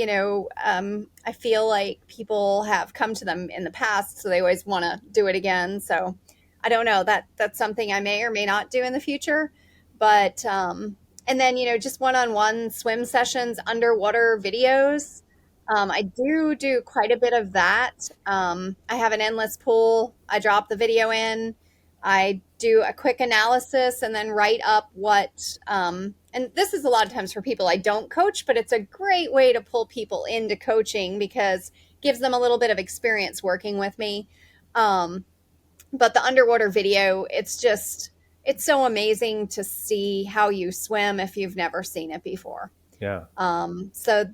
I feel like people have come to them in the past, so they always want to do it again. So I don't know, that's something I may or may not do in the future. But and then just one-on-one swim sessions, underwater videos. I do quite a bit of that. I have an endless pool. I drop the video in. I do a quick analysis and then write up what, and this is a lot of times for people I don't coach, but it's a great way to pull people into coaching because it gives them a little bit of experience working with me. But the underwater video, it's so amazing to see how you swim if you've never seen it before.
Yeah.
So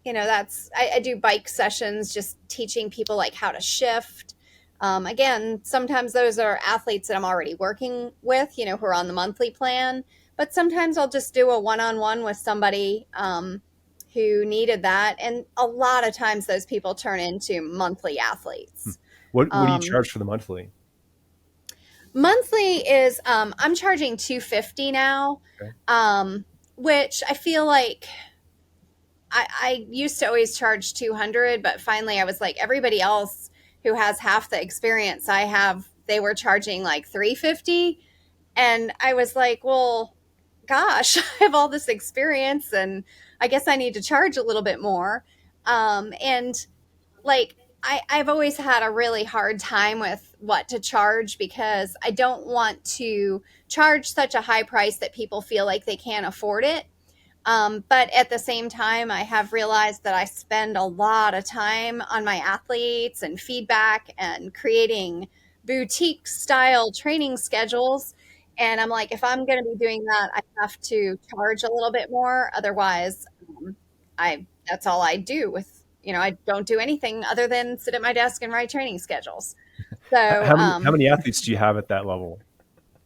I do bike sessions, just teaching people like how to shift. Again, sometimes those are athletes that I'm already working with, who are on the monthly plan, but sometimes I'll just do a one-on-one with somebody, who needed that. And a lot of times those people turn into monthly athletes.
What do you charge for the monthly?
Monthly is, I'm charging $250 now, okay. Which I feel like I used to always charge $200, but finally I was like, everybody else who has half the experience I have, they were charging like $350. And I was like, well, gosh, I have all this experience and I guess I need to charge a little bit more. And like, I've always had a really hard time with what to charge because I don't want to charge such a high price that people feel like they can't afford it. But at the same time, I have realized that I spend a lot of time on my athletes and feedback and creating boutique style training schedules. And I'm like, if I'm going to be doing that, I have to charge a little bit more. Otherwise, that's all I do with, I don't do anything other than sit at my desk and write training schedules. So
how many athletes do you have at that level?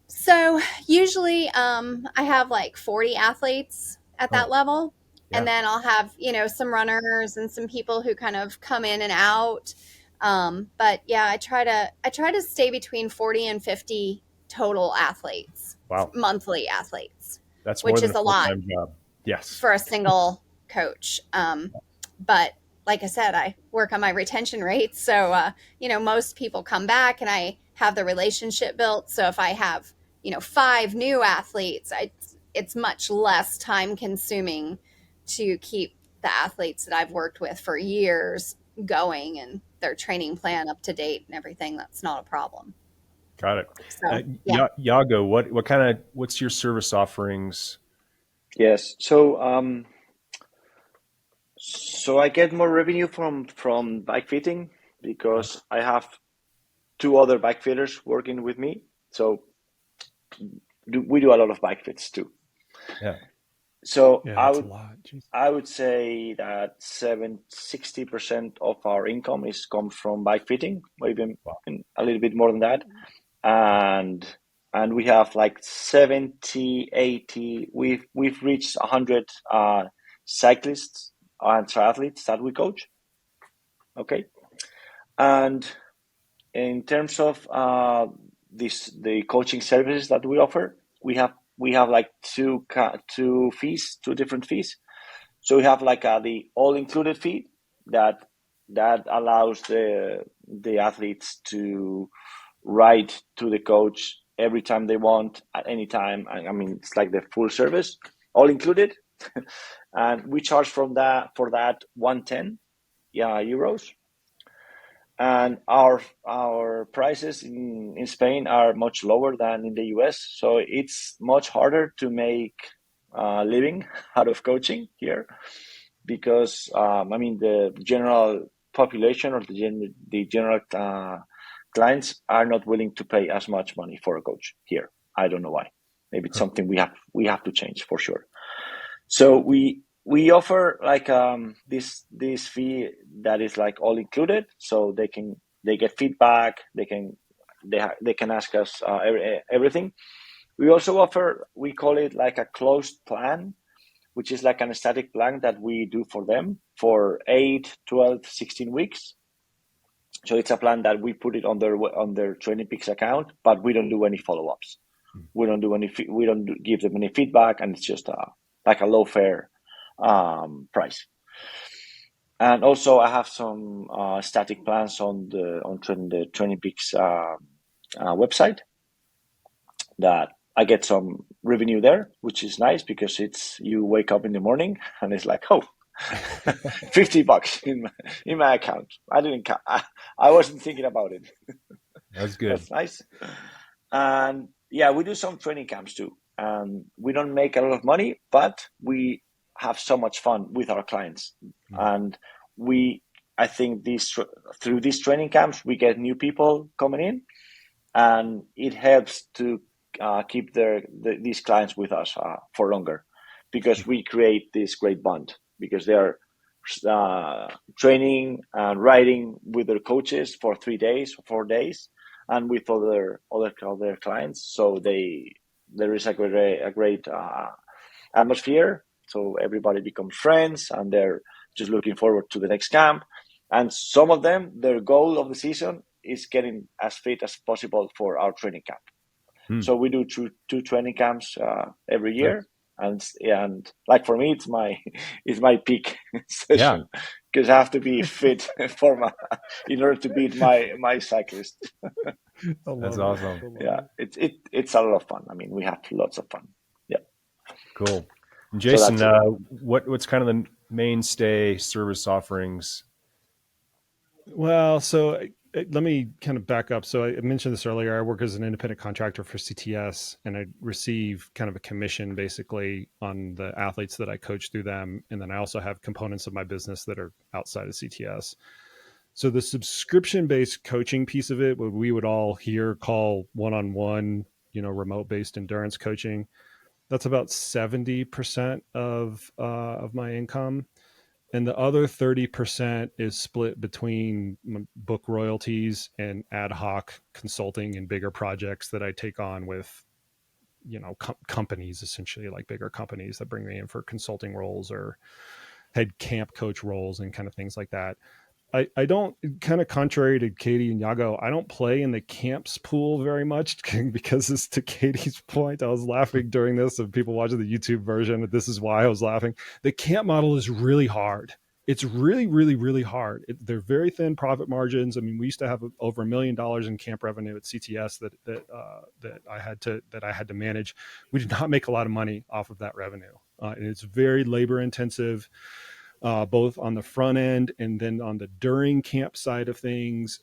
So usually I have like 40 athletes at that level. Yeah. And then I'll have, some runners and some people who kind of come in and out. But yeah, I try to stay between 40 and 50 total athletes.
Wow.
Monthly athletes.
That's
which
more than
is a lot.
Job. Yes.
For a single coach. But like I said, I work on my retention rates. So, most people come back and I have the relationship built. So if I have, 5 new athletes, it's much less time consuming to keep the athletes that I've worked with for years going and their training plan up to date and everything. That's not a problem.
Got it.
So, yeah.
Yago, what's your service offerings?
Yes. So I get more revenue from bike fitting because I have two other bike fitters working with me. So we do a lot of bike fits too.
Yeah.
So
Yeah, that's a lot. Jeez.
I would say that 60% of our income comes from bike fitting, or even a little bit more than that. And we have like 70, 80, we've reached 100 cyclists and triathletes that we coach. Okay. And in terms of the coaching services that we offer, we have like two different fees. So we have like the all-included fee that allows the athletes to write to the coach every time they want at any time. I mean, it's like the full service, all included, and we charge for that 110 euros. And our prices in Spain are much lower than in the US, so it's much harder to make a living out of coaching here because I mean the general population or the general clients are not willing to pay as much money for a coach here. I don't know why. Maybe it's something we have to change for sure. So we offer like this fee that is like all included, so they get feedback, they can ask us everything. We also offer, we call it like a closed plan, which is like an static plan that we do for them for 8, 12, 16 weeks. So it's a plan that we put it on their TrainingPeaks account, but we don't do any follow-ups. We don't give them any feedback, and it's just like a low fare price. And also I have some static plans on the TrainingPeaks website that I get some revenue there, which is nice because you wake up in the morning and it's like, oh, $50 in my account. I wasn't thinking about it.
That's good.
That's nice. And yeah, we do some training camps too. We don't make a lot of money, but we have so much fun with our clients. And I think through these training camps, we get new people coming in, and it helps to keep these clients with us for longer, because we create this great bond, because they are training and riding with their coaches for 3 days or 4 days, and with other clients. So there is a great atmosphere. So everybody becomes friends, and they're just looking forward to the next camp. And some of them, their goal of the season is getting as fit as possible for our training camp. So we do two training camps every year. Nice. And like for me, it's my peak session, because I have to be fit in order to beat my cyclist.
That's awesome.
Yeah, it's a lot of fun. I mean, we have lots of fun. Yeah.
Cool. And Jason, what's kind of the mainstay service offerings?
Well, so let me kind of back up. So I mentioned this earlier. I work as an independent contractor for CTS, and I receive kind of a commission basically on the athletes that I coach through them. And then I also have components of my business that are outside of CTS. So the subscription-based coaching piece of it, what we would all here call one-on-one, remote-based endurance coaching, that's about 70% of my income. And the other 30% is split between book royalties and ad hoc consulting and bigger projects that I take on with, companies, essentially, like bigger companies that bring me in for consulting roles or head camp coach roles and kind of things like that. I don't, kind of contrary to Katie and Yago, I don't play in the camps pool very much, because it's to Katie's point. I was laughing during this, of people watching the YouTube version. This is why I was laughing. The camp model is really hard. It's really, really, really hard. They're very thin profit margins. I mean, we used to have over $1 million in camp revenue at CTS that I had to manage. We did not make a lot of money off of that revenue, and it's very labor intensive. both on the front end and then on the during camp side of things.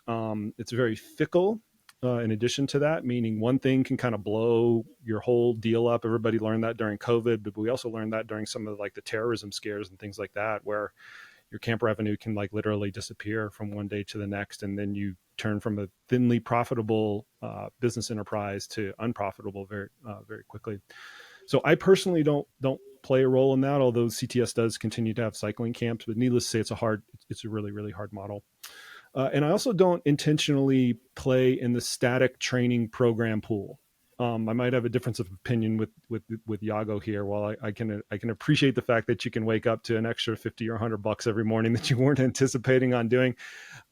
It's very fickle. In addition to that, meaning one thing can kind of blow your whole deal up. Everybody learned that during COVID, but we also learned that during some of like the terrorism scares and things like that, where your camp revenue can like literally disappear from one day to the next. And then you turn from a thinly profitable business enterprise to unprofitable very, very quickly. So I personally don't play a role in that, although CTS does continue to have cycling camps, but needless to say, it's a really, really hard model. And I also don't intentionally play in the static training program pool. I might have a difference of opinion with Yago here. While I can appreciate the fact that you can wake up to an extra $50 or $100 every morning that you weren't anticipating on doing,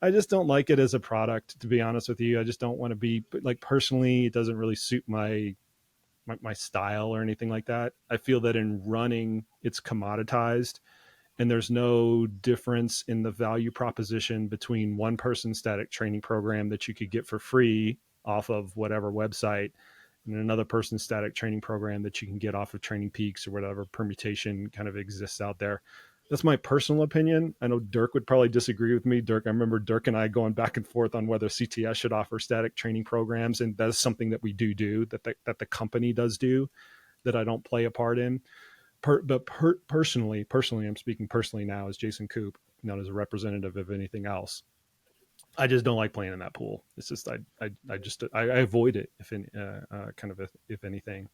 I just don't like it as a product. To be honest with you, I just don't want to be like, personally, it doesn't really suit my style or anything like that. I feel that in running, it's commoditized. And there's no difference in the value proposition between one person static training program that you could get for free off of whatever website and another person's static training program that you can get off of TrainingPeaks or whatever permutation kind of exists out there. That's my personal opinion. I know Dirk would probably disagree with me. I remember Dirk and I going back and forth on whether CTS should offer static training programs. And that's something that we do, that the company does do, that I don't play a part in. Personally, I'm speaking personally now as Jason Koop, not as a representative of anything else. I just don't like playing in that pool. It's just I avoid it if anything.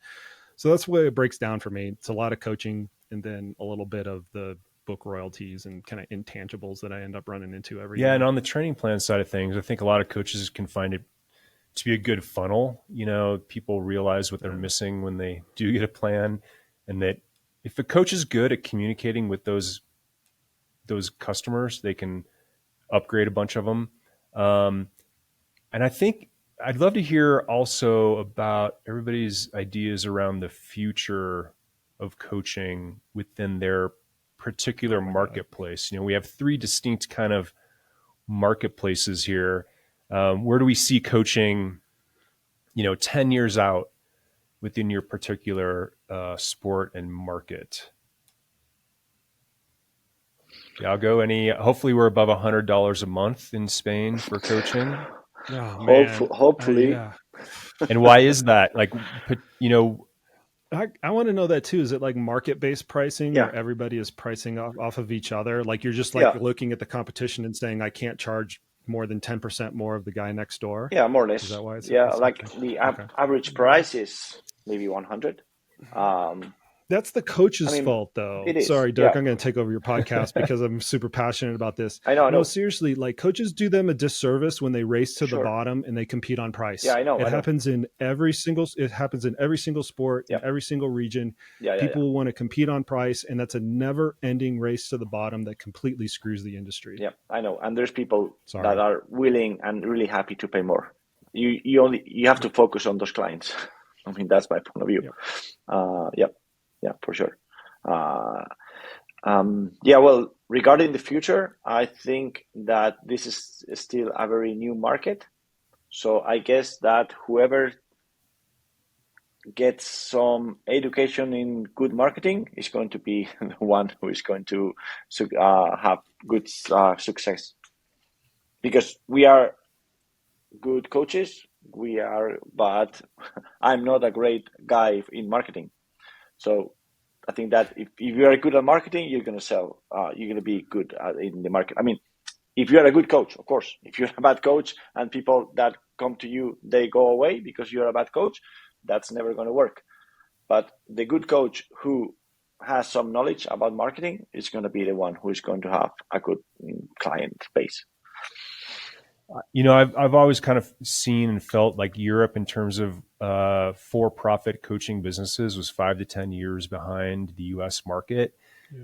So that's the way it breaks down for me. It's a lot of coaching and then a little bit of the book royalties and kind of intangibles that I end up running into every year.
And on the training plan side of things, I think a lot of coaches can find it to be a good funnel. People realize what they're missing when they do get a plan, and that if a coach is good at communicating with those customers, they can upgrade a bunch of them. And I think I'd love to hear also about everybody's ideas around the future of coaching within their particular marketplace. We have 3 distinct kind of marketplaces here. Where do we see coaching, 10 years out within your particular sport and market? Yago, hopefully we're above $100 a month in Spain for coaching.
Oh,
Hopefully.
Yeah.
And why is that?
I want to know that too. Is it like market-based pricing
Yeah.
where everybody is pricing off of each other? Like you're just like looking at the competition and saying, I can't charge more than 10% more of the guy next door?
Yeah, more or less.
Is that why it's
the average price is maybe 100.
That's the coach's fault, though.
It is.
Sorry, Dirk, I'm going to take over your podcast because I'm super passionate about this.
I know.
No, seriously, like coaches do them a disservice when they race to the bottom and they compete on price.
Yeah, I know.
It happens in every single sport, in every single region. People want to compete on price, and that's a never-ending race to the bottom that completely screws the industry.
Yeah, I know. And there's people that are willing and really happy to pay more. You have to focus on those clients. I mean, that's my point of view. Yeah, for sure. Well, regarding the future, I think that this is still a very new market. So I guess that whoever gets some education in good marketing is going to be the one who is going to have good success. Because we are good coaches, but I'm not a great guy in marketing. So I think that if you are good at marketing, you're going to sell. You're going to be good in the market. I mean, if you're a good coach, of course. If you're a bad coach and people that come to you, they go away because you're a bad coach, that's never going to work. But the good coach who has some knowledge about marketing is going to be the one who is going to have a good client base.
I've always kind of seen and felt like Europe in terms of for-profit coaching businesses was 5 to 10 years behind the U.S. market.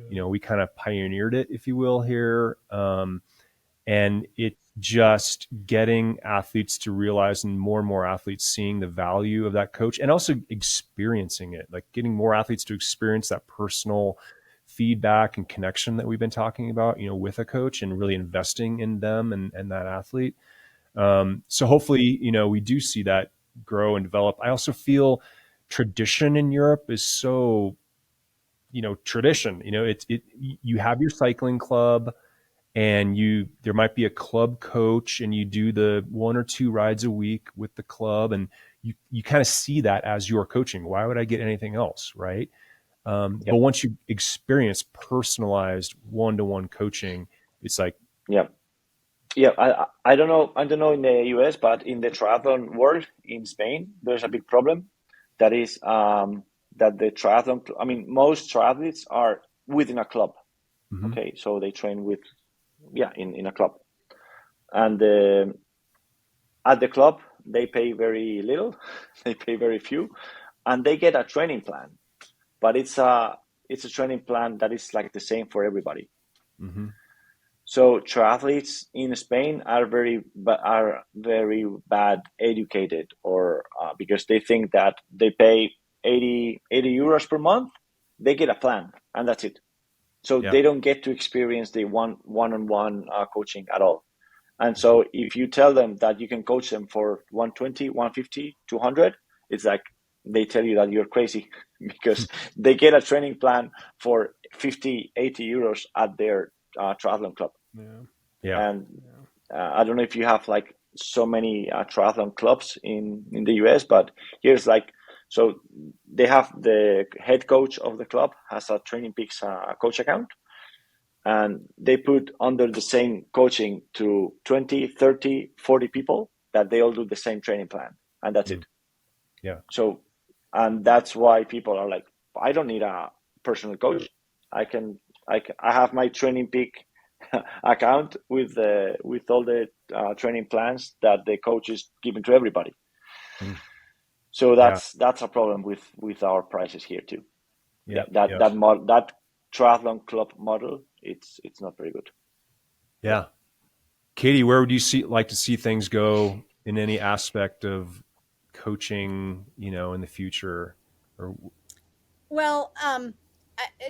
Yeah. We kind of pioneered it, if you will, here. And it's just getting athletes to realize, and more athletes seeing the value of that coach and also experiencing it, like getting more athletes to experience that personal feedback and connection that we've been talking about, with a coach, and really investing in them and that athlete. So hopefully, we do see that grow and develop. I also feel tradition in Europe is so, tradition. You have your cycling club, and there might be a club coach, and you do the 1 or 2 rides a week with the club, and you kind of see that as your coaching. Why would I get anything else, right? But once you experience personalized one-to-one coaching, it's like,
yeah. I don't know in the US, but in the triathlon world in Spain, there's a big problem. That is that the triathlon. I mean, most triathletes are within a club.
mm-hmm.
Okay, so they train in a club, and at the club they pay very little, they pay very few, and they get a training plan, but it's a training plan that is like the same for everybody.
Mm-hmm.
So triathletes in Spain are very bad educated, or because they think that they pay 80 euros per month, they get a plan and that's it. So they don't get to experience the one-on-one coaching at all. And so if you tell them that you can coach them for 120, 150, 200, it's like they tell you that you're crazy because they get a training plan for 50, 80 euros at their triathlon club. And I don't know if you have like so many triathlon clubs in the US, but here's like, so they have the head coach of the club has a TrainingPeaks coach account, and they put under the same coaching to 20, 30, 40 people that they all do the same training plan, and that's it.
Yeah.
So, and that's why people are like, I don't need a personal coach. I have my TrainingPeak account with all the training plans that the coach is giving to everybody. So that's a problem with our prices here too. That triathlon club model, it's not very good.
Yeah. Katie, where would you like to see things go in any aspect of coaching, in the future?
Well,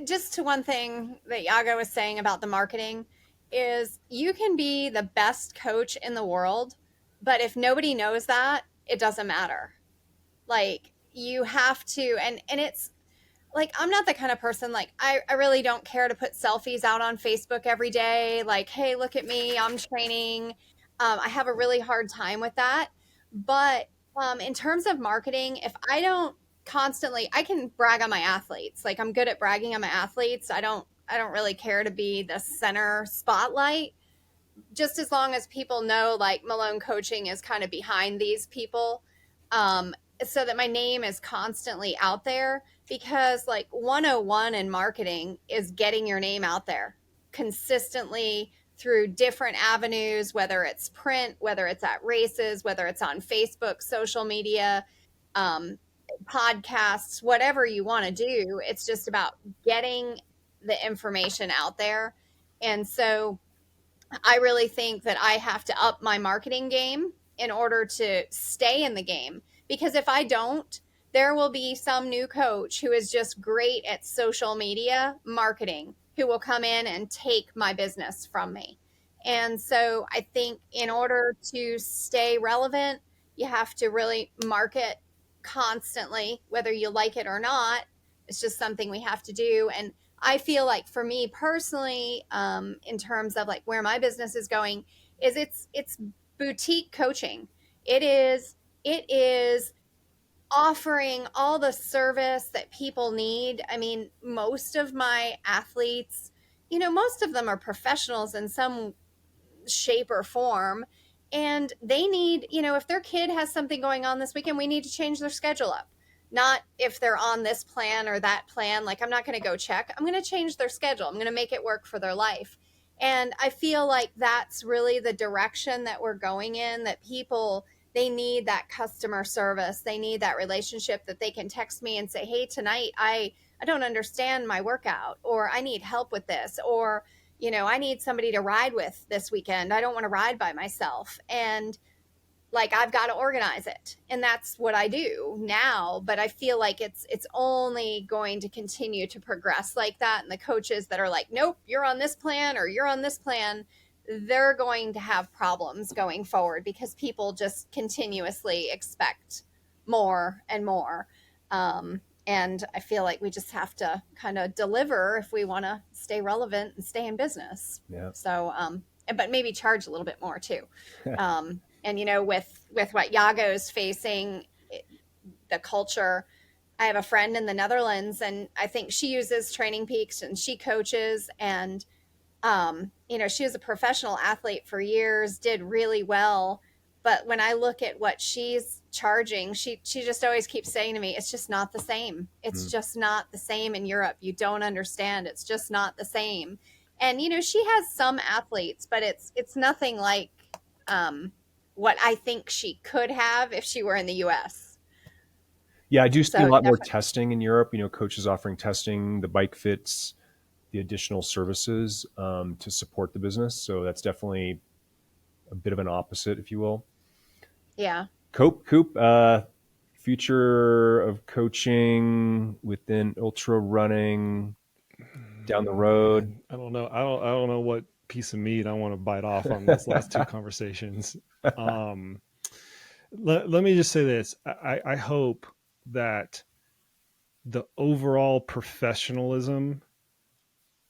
just to one thing that Yago was saying about the marketing is you can be the best coach in the world, but if nobody knows that, it doesn't matter. Like you have to, and it's like, I'm not the kind of person, like, I really don't care to put selfies out on Facebook every day. Like, hey, look at me, I'm training. I have a really hard time with that. But in terms of marketing, if I don't constantly, I can brag on my athletes. Like, I'm good at bragging on my athletes. I don't really care to be the center spotlight, just as long as people know like Malone coaching is kind of behind these people. So that my name is constantly out there, because like 101 in marketing is getting your name out there consistently through different avenues, whether it's print, whether it's at races, whether it's on Facebook, social media, podcasts, whatever you want to do. It's just about getting the information out there. And so I really think that I have to up my marketing game in order to stay in the game. Because if I don't, there will be some new coach who is just great at social media marketing who will come in and take my business from me. And so I think in order to stay relevant, you have to really market constantly, whether you like it or not. It's just something we have to do. And I feel like for me personally, in terms of like where my business is going, is it's boutique coaching. It is offering all the service that people need. I mean, most of my athletes, most of them are professionals in some shape or form. And they need, if their kid has something going on this weekend, we need to change their schedule up. Not if they're on this plan or that plan. Like, I'm not going to go check. I'm going to change their schedule. I'm going to make it work for their life. And I feel like that's really the direction that we're going in, that people, they need that customer service. They need that relationship that they can text me and say, hey, tonight I don't understand my workout, or I need help with this, or, I need somebody to ride with this weekend. I don't want to ride by myself. And like, I've got to organize it. And that's what I do now. But I feel like it's only going to continue to progress like that. And the coaches that are like, nope, you're on this plan or you're on this plan, they're going to have problems going forward, because people just continuously expect more and more. And I feel like we just have to kind of deliver if we want to stay relevant and stay in business.
Yeah.
So, but maybe charge a little bit more too. And, you know, with what Yago is facing, the culture, I have a friend in the Netherlands, and I think she uses TrainingPeaks and she coaches. And, you know, she was a professional athlete for years, did really well. But when I look at what she's charging, she just always keeps saying to me, it's just not the same. It's just not the same in Europe. You don't understand. It's just not the same. And, you know, she has some athletes, but it's nothing like what I think she could have if she were in the US.
Yeah, I do see a
So
lot more
definitely.
testing in Europe. You know, coaches offering testing, the bike fits, the additional services to support the business. So that's definitely a bit of an opposite, if you will.
Yeah.
Coop, future of coaching within ultra running down the road.
Man, I don't know. I don't know what piece of meat I want to bite off on those last two conversations. Let me just say this. I hope that the overall professionalism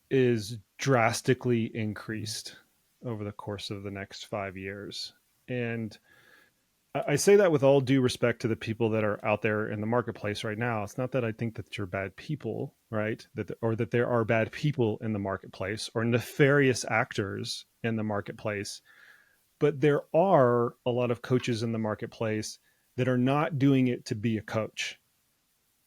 is drastically increased over the course of the next 5 years. And I say that with all due respect to the people that are out there in the marketplace right now. It's not that I think that you're bad people, right? Or that there are bad people in the marketplace or nefarious actors in the marketplace. But there are a lot of coaches in the marketplace that are not doing it to be a coach.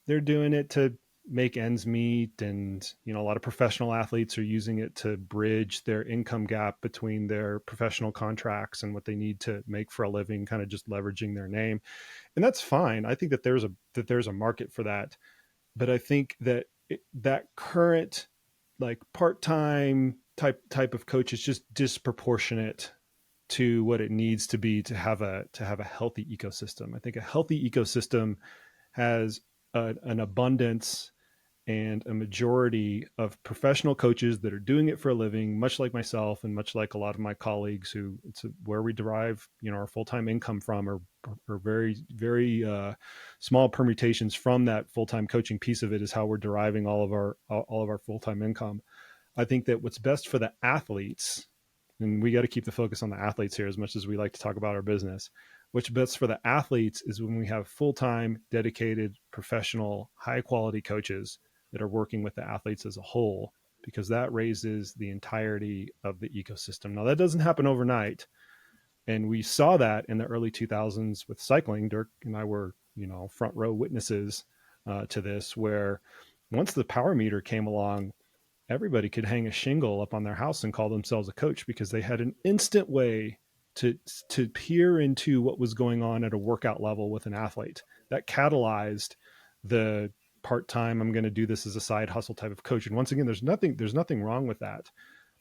They're doing it to make ends meet. And, you know, a lot of professional athletes are using it to bridge their income gap between their professional contracts and what they need to make for a living, kind of just leveraging their name. And that's fine. I think that there's a market for that. But I think that that current like part-time type of coach is just disproportionate to what it needs to be to have a healthy ecosystem. I think a healthy ecosystem has an abundance and a majority of professional coaches that are doing it for a living, much like myself and much like a lot of my colleagues who it's where we derive, you know, our full-time income from, or very, very small permutations from that full-time coaching piece of it is how we're deriving all of our full-time income. I think that what's best for the athletes, and we got to keep the focus on the athletes here as much as we like to talk about our business. What's best for the athletes is when we have full-time, dedicated, professional, high-quality coaches that are working with the athletes as a whole, because that raises the entirety of the ecosystem. Now, that doesn't happen overnight. And we saw that in the early 2000s with cycling. Dirk and I were, you know, front row witnesses to this, where once the power meter came along, everybody could hang a shingle up on their house and call themselves a coach because they had an instant way to peer into what was going on at a workout level with an athlete. That catalyzed the part-time, I'm going to do this as a side hustle type of coach. And once again, there's nothing wrong with that.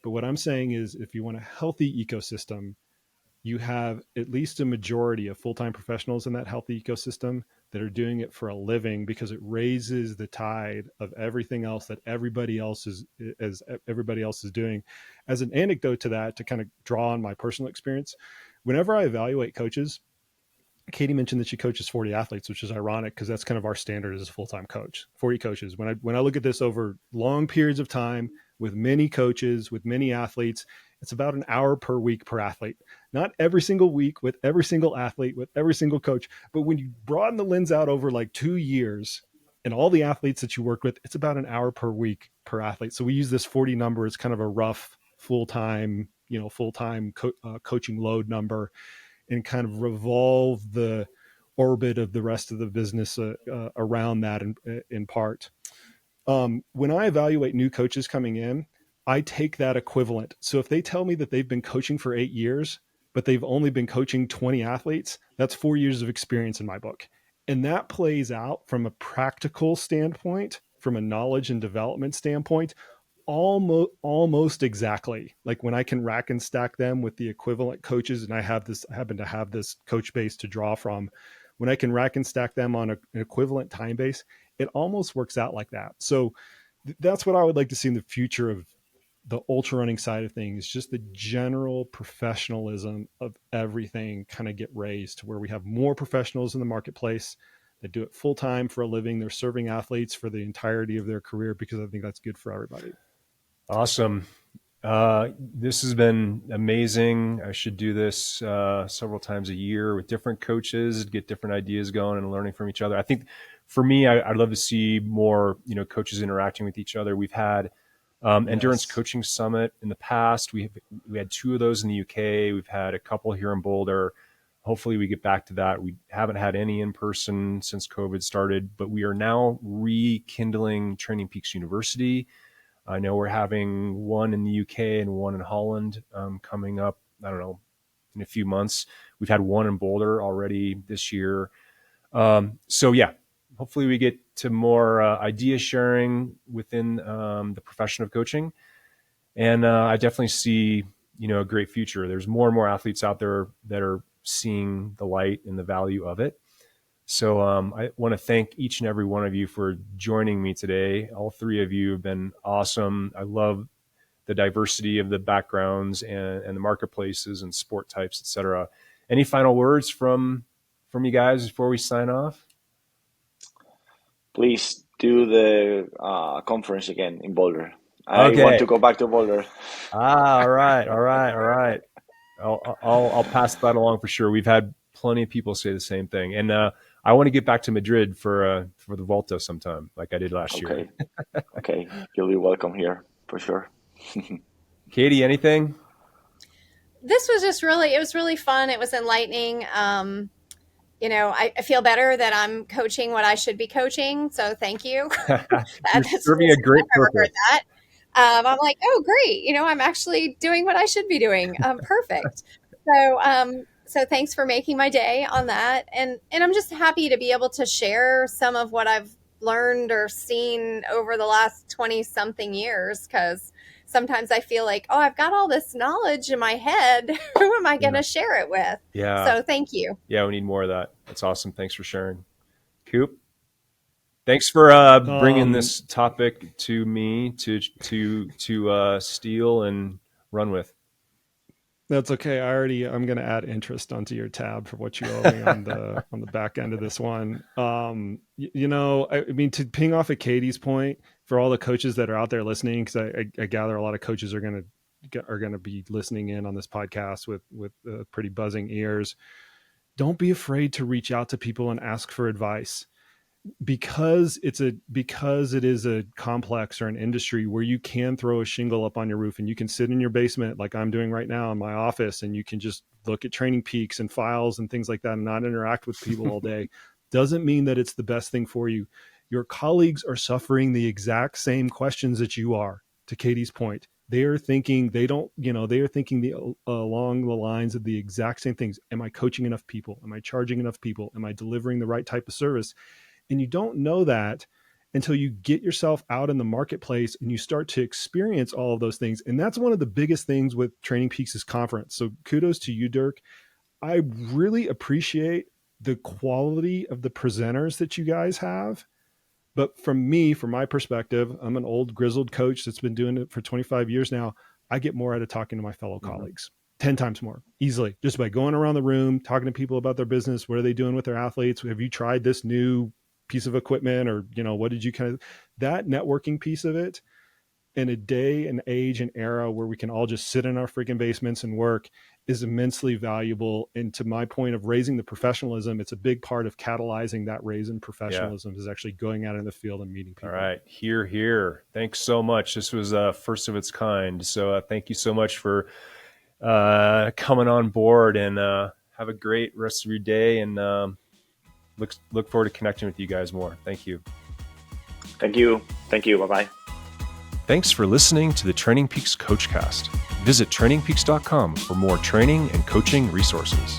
But what I'm saying is, if you want a healthy ecosystem, you have at least a majority of full-time professionals in that healthy ecosystem that are doing it for a living, because it raises the tide of everything else that everybody else is doing. As an anecdote to that, to kind of draw on my personal experience, whenever I evaluate coaches, Katie mentioned that she coaches 40 athletes, which is ironic because that's kind of our standard as a full-time coach, 40 coaches. When I look at this over long periods of time with many coaches, with many athletes, it's about an hour per week per athlete. Not every single week with every single athlete, with every single coach. But when you broaden the lens out over like 2 years and all the athletes that you work with, it's about an hour per week per athlete. So we use this 40 number as kind of a rough full-time coaching load number, and kind of revolve the orbit of the rest of the business around that in part. When I evaluate new coaches coming in, I take that equivalent. So if they tell me that they've been coaching for 8 years, but they've only been coaching 20 athletes, that's 4 years of experience in my book. And that plays out from a practical standpoint, from a knowledge and development standpoint, almost exactly. Like when I can rack and stack them with the equivalent coaches, and I happen to have this coach base to draw from, when I can rack and stack them on an equivalent time base, it almost works out like that. So that's what I would like to see in the future of the ultra running side of things, just the general professionalism of everything kind of get raised to where we have more professionals in the marketplace that do it full time for a living. They're serving athletes for the entirety of their career, because I think that's good for everybody.
Awesome. This has been amazing. I should do this several times a year with different coaches, get different ideas going and learning from each other. I think for me, I'd love to see more, coaches interacting with each other. We've had Endurance Coaching Summit in the past. We had 2 of those in the UK. We've had a couple here in Boulder. Hopefully we get back to that. We haven't had any in person since COVID started, but we are now rekindling TrainingPeaks University. I know we're having one in the UK and one in Holland coming up, I don't know, in a few months. We've had one in Boulder already this year. So yeah, hopefully we get to more idea sharing within the profession of coaching. And I definitely see, a great future. There's more and more athletes out there that are seeing the light and the value of it. So I want to thank each and every one of you for joining me today. All 3 of you have been awesome. I love the diversity of the backgrounds and the marketplaces and sport types, etc. Any final words from you guys before we sign off?
Please do the conference again in Boulder. I want to go back to Boulder.
All right. I'll pass that along for sure. We've had plenty of people say the same thing, and I want to get back to Madrid for the Volta sometime, like I did last year.
Okay, you'll be welcome here for sure.
Katie, anything?
This was just it was really fun. It was enlightening. I feel better that I'm coaching what I should be coaching. So thank you.
You're serving a great purpose.
That. I'm like, oh, great. I'm actually doing what I should be doing. Perfect. So thanks for making my day on that. And I'm just happy to be able to share some of what I've learned or seen over the last 20 something years. Because sometimes I feel like, oh, I've got all this knowledge in my head. Who am I going to share it with?
Yeah.
So thank you.
Yeah, we need more of that. That's awesome. Thanks for sharing. Coop, thanks for bringing this topic to me to steal and run with.
That's okay. I'm going to add interest onto your tab for what you owe me on the back end of this one. I mean, to ping off of Katie's point, for all the coaches that are out there listening, because I gather a lot of coaches are going to be listening in on this podcast with pretty buzzing ears. Don't be afraid to reach out to people and ask for advice. Because it is a complex or an industry where you can throw a shingle up on your roof and you can sit in your basement like I'm doing right now in my office, and you can just look at TrainingPeaks and files and things like that and not interact with people all day, doesn't mean that it's the best thing for you. Your colleagues are suffering the exact same questions that you are. To Katie's point, they are thinking along the lines of the exact same things. Am I coaching enough people? Am I charging enough people? Am I delivering the right type of service? And you don't know that until you get yourself out in the marketplace and you start to experience all of those things. And that's one of the biggest things with TrainingPeaks' conference. So kudos to you, Dirk. I really appreciate the quality of the presenters that you guys have. But from my perspective, I'm an old grizzled coach that's been doing it for 25 years now. I get more out of talking to my fellow colleagues, 10 times more easily, just by going around the room, talking to people about their business. What are they doing with their athletes? Have you tried this new piece of equipment, or what did you that networking piece of it in a day and age and era where we can all just sit in our freaking basements and work is immensely valuable. And to my point of raising the professionalism, it's a big part of catalyzing that raise in professionalism is actually going out in the field and meeting people.
All right. Here. Thanks so much. This was first of its kind. So thank you so much for coming on board, and have a great rest of your day, and look forward to connecting with you guys more. Thank you.
Thank you. Bye-bye.
Thanks for listening to the TrainingPeaks CoachCast. Visit trainingpeaks.com for more training and coaching resources.